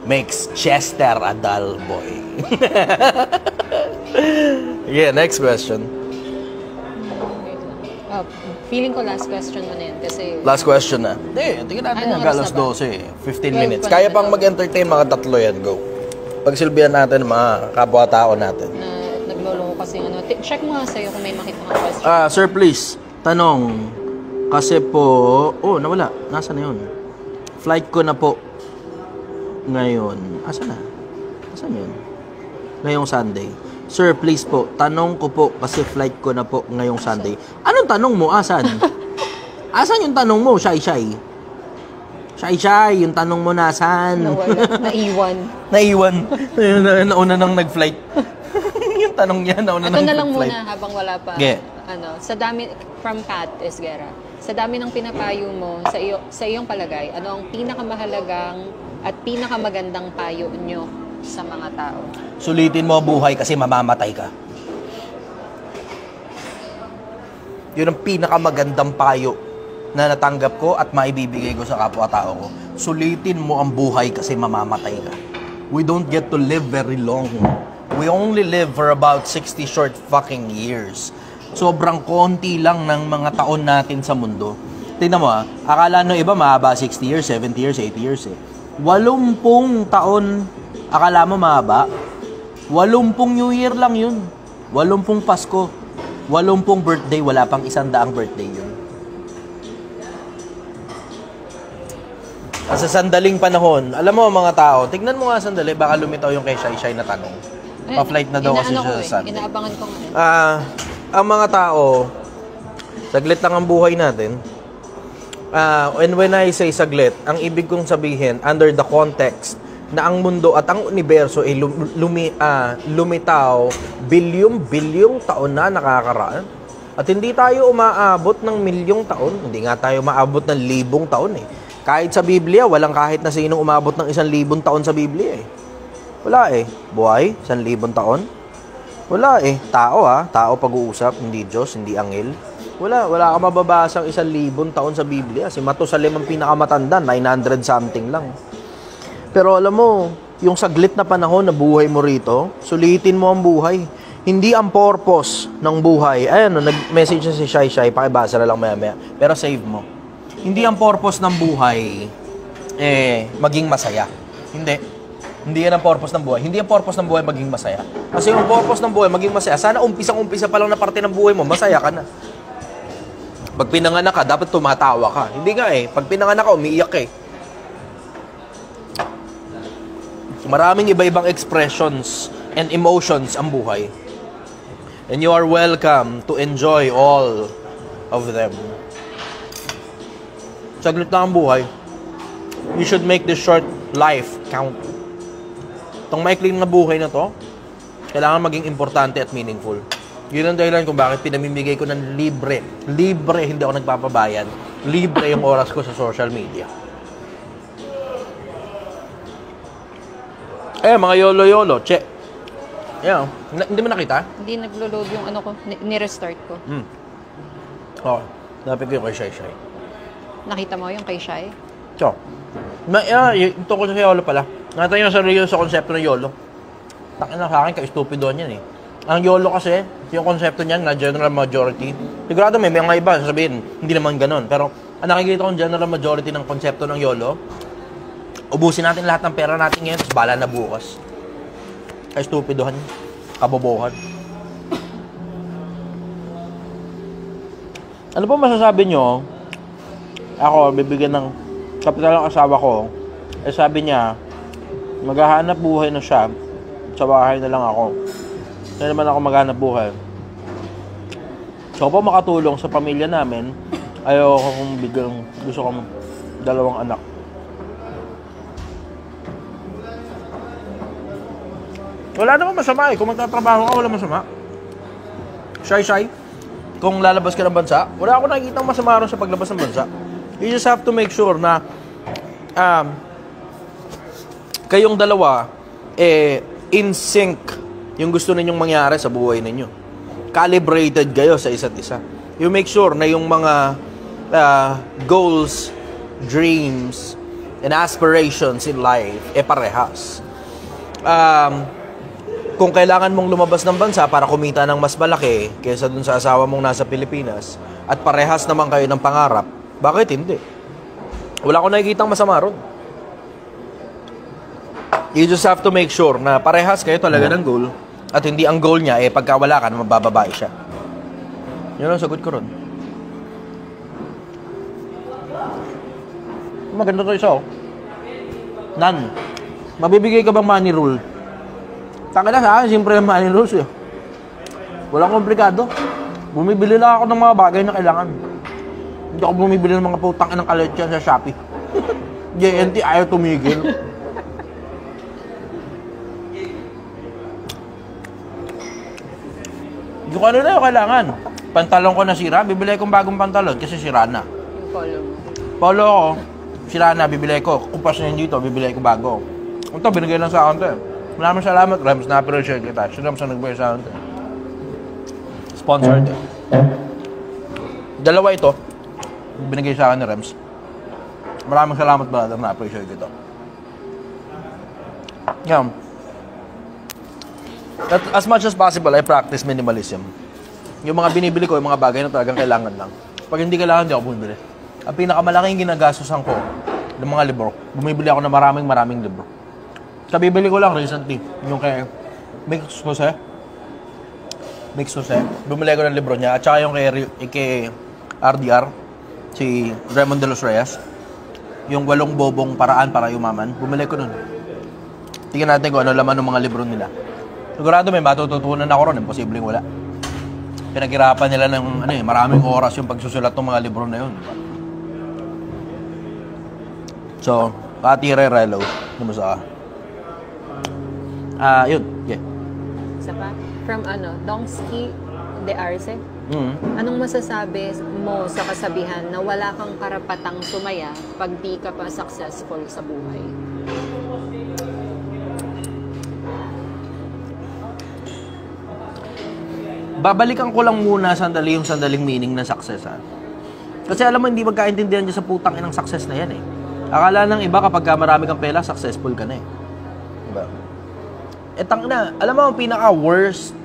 makes Chester a dull boy. Yeah, next question. Feeling ko last question mo na yan kasi... Last question na. Hindi, tingnan natin hanggang alas 12 15 minutes. Kaya pang mag-entertain mga tatlo yan. Go. Pagsilbihan natin mga kapwa-tao natin. Naglolo ko kasi check mo nga sa'yo kung may makita mga question. Sir, please. Tanong. Kasi po... Oh, nawala. Nasaan na yun? Flight ko na po. Ngayon. Asan na? Asan yun? Ngayong Sunday. Sir, please po, tanong ko po kasi flight ko na po ngayong Sunday. Anong tanong mo? Asan? Asan yung tanong mo? Shy. Yung tanong mo nasan? Nawala. Naiwan. Nauna nang nag-flight. Yung tanong niya, nauna nang nag-flight. Ito na lang muna habang wala pa. Yeah. Sa dami, from Pat Esguera, sa dami ng pinapayo mo, sa iyong palagay, ano ang pinakamahalagang at pinakamagandang payo nyo sa mga tao? Sulitin mo buhay kasi mamamatay ka. Yun ang pinakamagandang payo na natanggap ko at maibibigay ko sa kapwa-tao ko. Sulitin mo ang buhay kasi mamamatay ka. We don't get to live very long. We only live for about 60 short fucking years. sobrang konti lang ng mga taon natin sa mundo. Tingnan mo akala nung iba mahaba 60 years, 70 years, 80 years eh. 80 taon, akala mo mahaba? 80 New Year lang yun. 80 Pasko. 80 birthday, wala pang 100 birthday yun. Sa sandaling panahon, alam mo mga tao, tignan mo nga sandali, baka lumitaw yung kay Shai na tanong. Pa-flight na daw kasi siya sa Sunday. Inaabangan ko nga. Ang mga tao, saglit lang ang buhay natin. And when I say saglit, ang ibig kong sabihin, under the context na ang mundo at ang universo ay lumitaw bilyong taon na nakakaraan. At hindi tayo umaabot ng milyong taon, hindi nga tayo umaabot ng 1,000 taon eh. Kahit sa Biblia, walang kahit na sinong umabot ng 1,000 taon sa Biblia eh. Wala eh. Buhay, 1,000 taon. Wala eh. Tao pag-uusap, hindi Diyos, hindi anghel. Wala ka mababasang 1,000 taon sa Biblia. Si Matusalem ang pinakamatanda, 900 something lang. Pero alam mo, yung saglit na panahon na buhay mo rito, sulitin mo ang buhay. Hindi ang purpose ng buhay. Ayan, nag-message na si Shai, pakibasa na lang maya-maya. Pero save mo. Hindi ang purpose ng buhay maging masaya. Hindi. Hindi yan ang purpose ng buhay. Hindi ang purpose ng buhay maging masaya. Kasi yung purpose ng buhay maging masaya, sana umpisang-umpisa pa lang na parte ng buhay mo, masaya ka na. Pag pinanganak ka, dapat tumatawa ka. Hindi nga eh. Pag pinanganak ka, umiiyak eh. Maraming iba-ibang expressions and emotions ang buhay. And you are welcome to enjoy all of them. Saglit lang ang buhay. You should make this short life count. Itong maikling na buhay na to, kailangan maging importante at meaningful. Yun ang dahilan kung bakit pinamimigay ko ng libre. Libre, hindi ako nagpapabayan. Libre yung oras ko sa social media. Mga YOLO-YOLO, check. Ayan, hindi mo nakita? Hindi naglo-load yung ano ko, ni-restart ko. Oo, napin ko yung kay Shai. Nakita mo yung kay Shai? So, ito ko sa YOLO pala. Natin yung sarili sa konsepto ng YOLO. Takin na sa akin, ka-stupido niyan eh. Ang YOLO kasi, yung konsepto niyan na general majority. Sigurado may mga iba, sasabihin, hindi naman ganun. Pero, ang nakikita kong general majority ng konsepto ng YOLO, ubusin natin lahat ng pera natin ngayon, tapos bala na bukas. Ka-stupidohan, kabobohan. Ano pa masasabi nyo? Ako, bibigyan ng kapital ng asawa ko. Sabi niya, maghahanap buhay na siya. Sa bahay na lang ako. Hindi naman ako maghahanap buhay. So, pa makatulong sa pamilya namin, ayaw ko kung biglang gusto kong 2 anak. Wala naman masama eh. Kung magtatrabaho ka, wala masama. Shai, kung lalabas ka ng bansa, wala ako nakikita masama rin sa paglabas ng bansa. You just have to make sure na kayong dalawa in sync yung gusto ninyong mangyari sa buhay ninyo. Calibrated kayo sa isa't isa. You make sure na yung mga goals, dreams, and aspirations in life parehas. Kung kailangan mong lumabas ng bansa para kumita ng mas malaki kaysa dun sa asawa mong nasa Pilipinas at parehas naman kayo ng pangarap, bakit hindi? Wala akong nakikitang masama ron. You just have to make sure na parehas kayo talaga ng goal at hindi ang goal niya pagka wala ka na mabababae siya. Yun ang sagot ko ron. Maganda to isa Nan, mabibigay ka bang money rule? Taka na sa akin, siyempre yung money rules eh. Walang komplikado. Bumibili lang ako ng mga bagay na kailangan. Hindi ako bumibili ng mga putang ng kaletsyan sa Shopee. JNT ayaw tumigil. Hindi ko ano na yung kailangan. Pantalon ko nasira, bibili kong bagong pantalon kasi sira na. Yung polo mo. Polo ko, sira na, bibili ko. Kupas na yun dito, bibili ko bago. Ito, binigay lang sa akin to eh. Maraming salamat, Rems, na-appreciate kita. Si Rems ang nagbigay sa akin to. Sponsored eh. Dalawa ito, binigay sa akin ni Rems. Maraming salamat, brother, na-appreciate kita. Yeah. As much as possible, I practice minimalism. Yung mga binibili ko, yung mga bagay na talagang kailangan lang. Pag hindi kailangan, hindi ako bumibili. Ang pinakamalaking ginagastusan ko ng mga libro, bumibili ako ng maraming libro. Kabibili ko lang recently, yung kay Mix Jose. Bumili ko ng libro niya. At saka yung kay RDR, si Raymond de los Reyes. Yung 8 bobong paraan para yumaman. Bumili ko nun. Tingnan natin kung ano laman ng mga libro nila. Sigurado may matututunan ako ron. Imposibleng wala. Pinaghirapan nila ng maraming oras yung pagsusulat ng mga libro na yun. Diba? So, Katire Relo. Kumusta ka? Yun. Yeah. Isa pa? From Dongsky de Arce. Anong masasabi mo sa kasabihan na wala kang karapatang sumaya pag di ka pa successful sa buhay? Babalikan ko lang muna yung sandaling meaning ng success, ha? Kasi alam mo, hindi magkaintindihan dyan sa putang inang success na yan, eh. Akala ng iba kapag marami kang pera, successful ka na, eh. Diba? Alam mo, ang pinaka-worst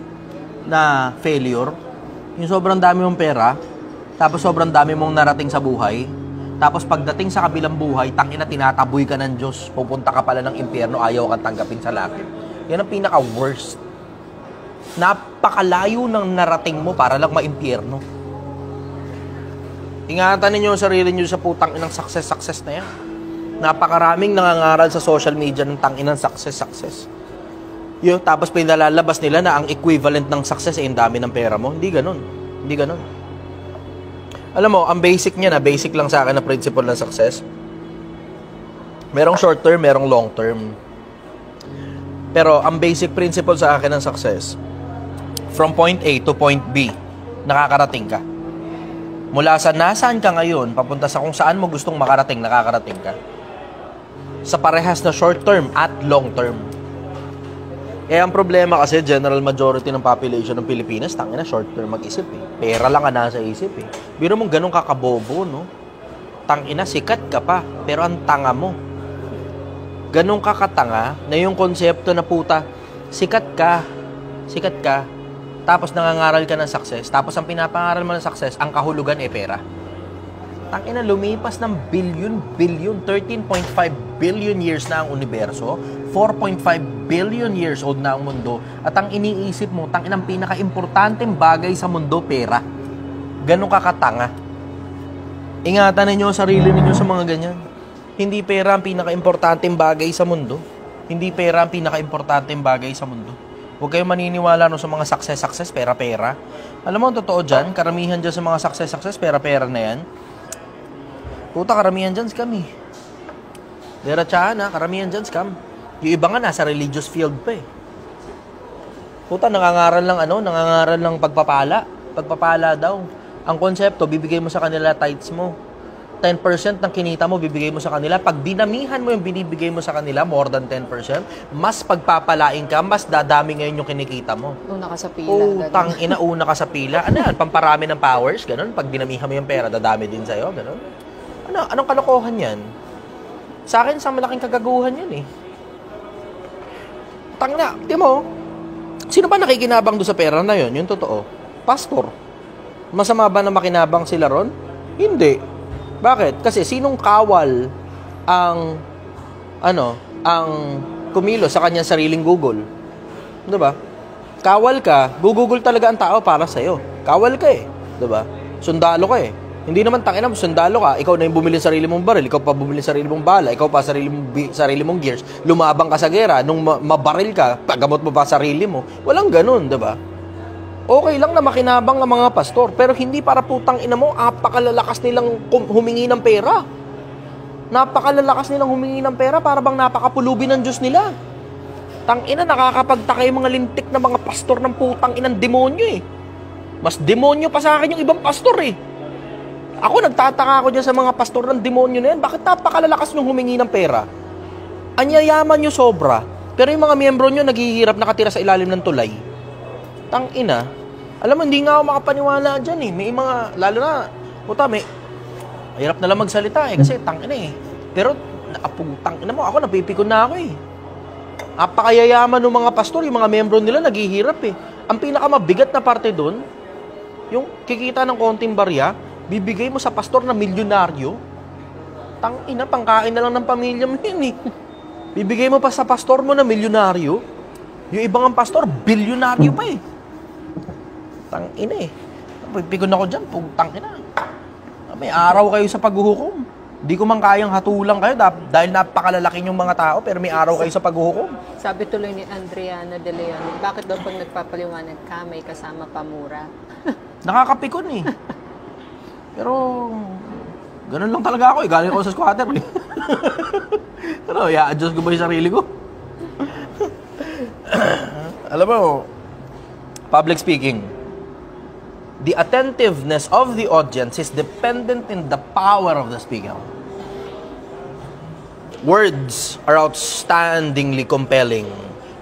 na failure, yung sobrang dami mong pera, tapos sobrang dami mong narating sa buhay, tapos pagdating sa kabilang buhay, tangina, tinataboy ka ng Diyos, pupunta ka pala ng impyerno, ayaw kang tanggapin sa langit. Yan ang pinaka-worst. Napakalayo ng narating mo para lang ma-impyerno. Ingatan ninyo ang sarili nyo sa putang inang success na yan. Napakaraming nangangaral sa social media ng tanginang success. Tapos pinalalabas nila na ang equivalent ng success ay ang dami ng pera mo. Hindi ganun. Alam mo, ang basic niya na, basic lang sa akin na principle ng success. Merong short term, merong long term. Pero ang basic principle sa akin ng success, from point A to point B, nakakarating ka. Mula sa nasaan ka ngayon, papunta sa kung saan mo gustong makarating, nakakarating ka. Sa parehas na short term at long term. Ang problema kasi, general majority ng population ng Pilipinas, tangina, short term mag-isip, eh. Pera lang ang nasa isip, eh. Biro mong ganun kakabobo, no? Tangina, sikat ka pa, pero ang tanga mo. Ganun kakatanga na yung konsepto na puta, sikat ka, tapos nangangaral ka ng success, tapos ang pinapangaral mo ng success, ang kahulugan pera. Tangina, lumipas ng billion, 13.5 billion years na ang universo, 4.5 billion years old na ang mundo, at ang iniisip mo, tanginang pinaka-importanteng bagay sa mundo, pera. Ganun kakatanga. Ingatan ninyo ang sarili ninyo sa mga ganyan. Hindi pera ang pinaka-importanteng bagay sa mundo. Hindi pera ang pinaka-importanteng bagay sa mundo. Huwag kayong maniniwala sa mga success, pera. Alam mo, ang totoo dyan, karamihan dyan sa mga success, pera na yan. Puta, karamihan dyan scam, eh. Diretsahan, karamihan dyan scam. Yung iba nga nasa religious field pa, eh. Puta, nangangaral ng pagpapala daw. Ang konsepto, bibigay mo sa kanila tithes mo. 10% ng kinita mo, bibigay mo sa kanila. Pag dinamihan mo yung binibigay mo sa kanila, more than 10%, mas pagpapalain ka, mas dadami ngayon yung kinikita mo. Una ka sa pila. Una ka sa pila. Ano yan? Pamparami ng powers? Ganun? Pag dinamihan mo yung pera, dadami din sa'yo? Ganun? Anong kalokohan yan? Sa akin, sa malaking kagaguhan yan, eh. Tangina, di mo, sino ba nakikinabang doon sa pera na yun? Yung totoo. Pastor. Masama ba na makinabang sila ron? Hindi. Bakit? Kasi sinong kawal ang kumilos sa kanyang sariling Google? 'Di ba? Kawal ka, gugugol talaga ang tao para sa iyo. Kawal ka, eh, 'di ba? Sundalo ka, eh. Hindi naman tangina, sundalo ka, ikaw na yung bumili ng sarili mong baril, ikaw pa bumili ng sarili mong bala, ikaw pa sarili mong gears, lumabang ka sa gera, nung mabaril ka, pagamot mo pa sarili mo. Walang ganun, 'di ba? Okay lang na makinabang ang mga pastor, pero hindi para putang ina mo, napakalalakas nilang humingi ng pera. Napakalalakas nilang humingi ng pera para bang napakapulubi ng Diyos nila. Tangina, nakakapagtaka yung mga lintik na mga pastor ng putang inang demonyo, eh. Mas demonyo pa sa akin yung ibang pastor, eh. Ako, nagtataka ako dyan sa mga pastor ng demonyo na yan. Bakit napakalalakas nyung humingi ng pera? Anyayaman nyo sobra, pero yung mga miyembro nyo naghihirap nakatira sa ilalim ng tulay. Tangina, alam mo, hindi nga ako makapaniwala dyan, eh. May mga, lalo na, puta, hirap na lang magsalita, eh, kasi tangina, eh. Pero, tangina mo, ako, napipikon na ako, eh. Napakayayaman ng mga pastor, yung mga membro nila naghihirap, eh. Ang pinakamabigat na parte doon, Yung kikita ng konting barya, bibigay mo sa pastor na milyonaryo. Tangina, pangkain na lang ng pamilya mo yun eh. Bibigay mo pa sa pastor mo na milyonaryo. Yung ibang ang pastor, bilyonaryo pa eh. Tangina eh. Pigon ako dyan, tangina. May araw kayo sa paghuhukom. Di ko man kayang hatulang kayo dahil napakalalaki yung mga tao, pero may araw kayo sa paghuhukom. Sabi tuloy ni Andriana De Leon, bakit daw pag nagpapaliwanag ka, may kasama pamura? Nakakapikon eh. Pero, ganun lang talaga ako eh. Galing ako sa squatter eh. Pero, i-adjust ko ba yung sarili ko? Alam mo, public speaking, the attentiveness of the audience is dependent in the power of the speaker. Words are outstandingly compelling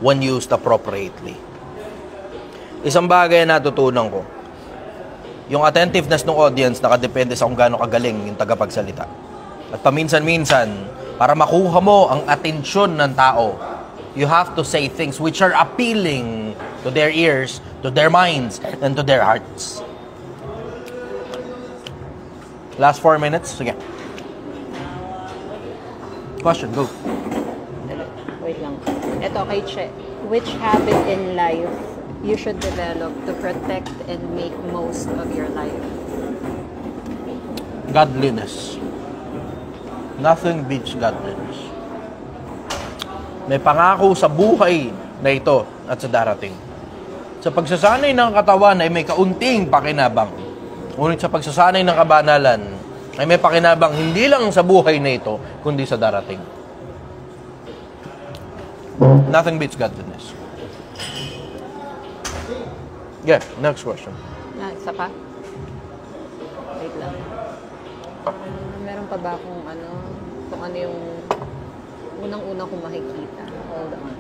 when used appropriately. Isang bagay na natutunan ko, yung attentiveness ng audience nakadepende sa kung gaano kagaling yung tagapagsalita. At paminsan-minsan, para makuha mo ang atensyon ng tao, you have to say things which are appealing to their ears, to their minds, and to their hearts. Last 4 minutes. Sige. Question, go. Wait lang. Ito kay Che. Which habit in life you should develop to protect and make most of your life? Godliness. Nothing beats godliness. May pangako sa buhay na ito at sa darating. Sa pagsasanay ng katawan ay may kaunting pakinabang. Ngunit sa pagsasanay ng kabanalan ay may pakinabang hindi lang sa buhay na ito, kundi sa darating. Nothing beats godliness. Yeah, next question. Isa pa? Wait lang. Meron pa ba kung ano yung unang-una kong makikita? Hold on.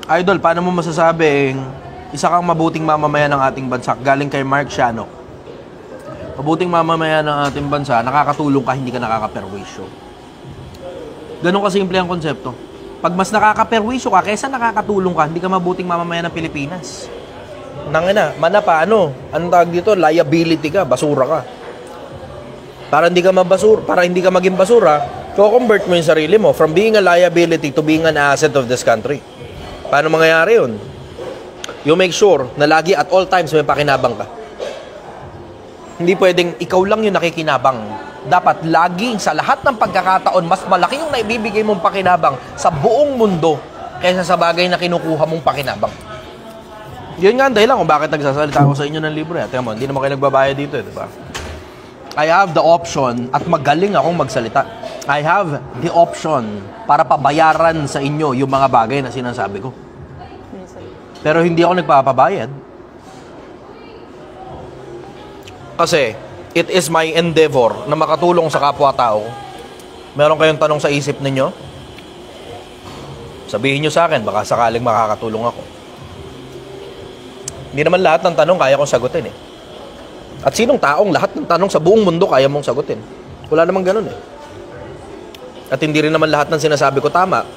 Idol, paano mo masasabing isa kang mabuting mamamayan ng ating bansa? Galing kay Mark Shanok. Mabuting mamamayan ng ating bansa, nakakatulong ka, hindi ka nakakaperwisyo. Ganun kasimple ang konsepto. Pag mas nakakaperwisyo ka, kaysa nakakatulong ka, hindi ka mabuting mamamayan ng Pilipinas. Nangina, mana pa, anong tawag dito? Liability ka, basura ka. Para hindi ka maging basura, co-convert mo yung sarili mo from being a liability to being an asset of this country. Paano mangyayari yun? You make sure na lagi at all times may pakinabang ka. Hindi pwedeng ikaw lang yung nakikinabang. Dapat lagi sa lahat ng pagkakataon, mas malaki yung naibibigay mong pakinabang sa buong mundo kaysa sa bagay na kinukuha mong pakinabang. Yun nga ang dahilan kung bakit nagsasalita ako sa inyo ng libre. Tingnan mo, hindi naman kayo nagbabayad dito, di ba? I have the option at magaling akong magsalita. I have the option para pabayaran sa inyo yung mga bagay na sinasabi ko. Pero hindi ako nagpapabayad. Kasi it is my endeavor na makatulong sa kapwa-tao. Meron kayong tanong sa isip ninyo? Sabihin nyo sa akin, baka sakaling makakatulong ako. Hindi naman lahat ng tanong kaya kong sagutin eh. At sinong taong lahat ng tanong sa buong mundo kaya mong sagutin? Wala namang ganun eh. At hindi rin naman lahat ng sinasabi ko tama.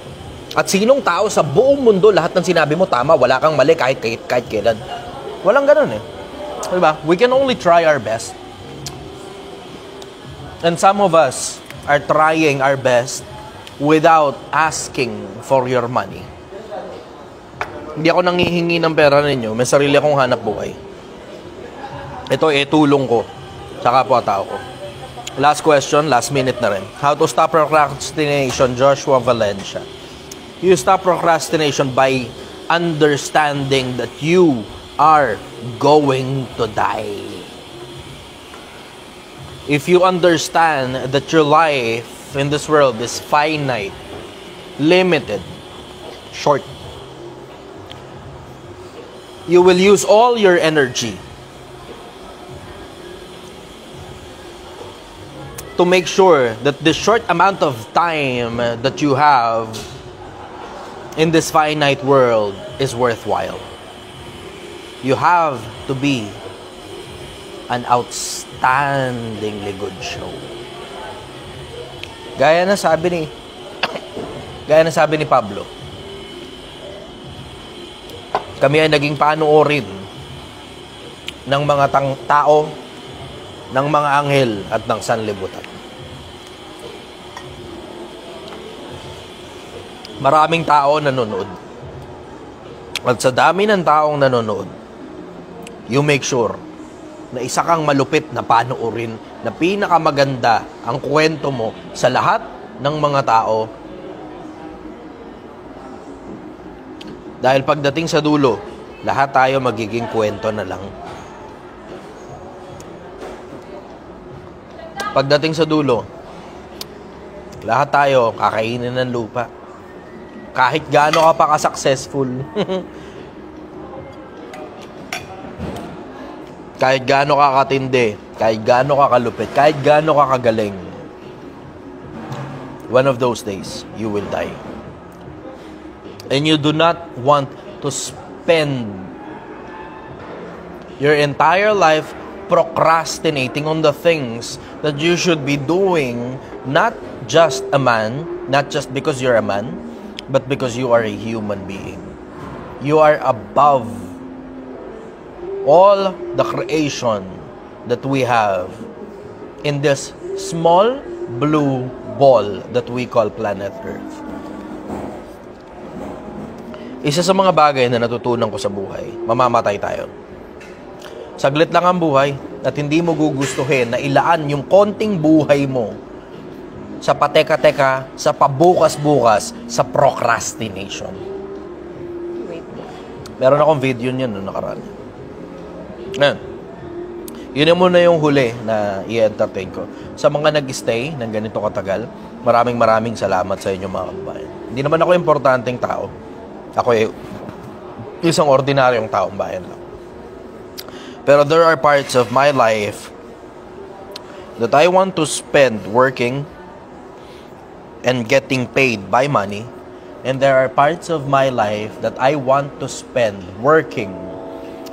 At sinong tao sa buong mundo lahat ng sinabi mo tama, wala kang mali kahit kailan. Walang ganun eh. Diba? We can only try our best. And some of us are trying our best without asking for your money. Hindi ako nanghihingi ng pera ninyo. May sarili akong hanap buhay. Ito tulong ko sa kapwa-tao ko. Last question, last minute na rin. How to stop procrastination, Joshua Valencia. You stop procrastination by understanding that you are going to die. If you understand that your life in this world is finite, limited, short, you will use all your energy to make sure that the short amount of time that you have in this finite world is worthwhile. You have to be an outstandingly good show. Gaya na sabi ni Pablo, Kami ay naging panoorin ng mga tao, ng mga anghel at ng sanlibutan. Maraming tao nanonood. At sa dami ng taong nanonood, you make sure na isa kang malupit na panoorin, na pinakamaganda ang kwento mo sa lahat ng mga tao. Dahil pagdating sa dulo, lahat tayo magiging kwento na lang. Pagdating sa dulo, lahat tayo kakainin ng lupa. Kahit gaano ka pa ka-successful, kahit gaano ka katindi, kahit gaano ka kalupit, kahit gaano ka kagaling, one of those days, you will die. And you do not want to spend your entire life procrastinating on the things that you should be doing, not just a man, not just because you're a man, but because you are a human being. You are above all the creation that we have in this small blue ball that we call planet Earth. Isa sa mga bagay na natutunan ko sa buhay, mamamatay tayo. Saglit lang ang buhay at hindi mo gugustuhin na ilaan yung konting buhay mo sa pateka-teka, sa pabukas-bukas, sa procrastination. Wait. Meron akong video niyan noong nakaraan. Ngayon, yun yung muna yung huli na i-entertain ko. Sa mga nag-stay ng ganito katagal, maraming salamat sa inyo mga kababayan. Hindi naman ako importanteng tao. Ako ay isang ordinaryong taong bayan lang. Pero there are parts of my life that I want to spend working and getting paid by money, and there are parts of my life that I want to spend working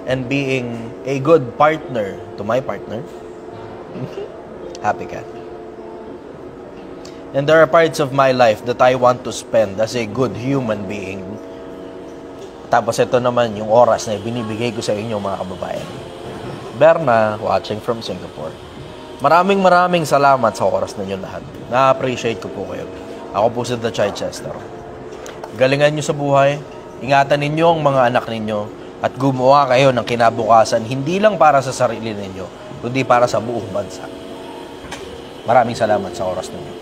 and being a good partner to my partner. Happy ka? And there are parts of my life that I want to spend as a good human being. Tapos ito naman yung oras na binibigay ko sa inyo mga kababayan. Berna, watching from Singapore. Maraming salamat sa oras ninyo lahat. Na-appreciate ko po kayo. Ako po si The Chichester. Galingan nyo sa buhay, ingatan ninyo ang mga anak ninyo, at gumawa kayo ng kinabukasan hindi lang para sa sarili ninyo, kundi para sa buong bansa. Maraming salamat sa oras ninyo.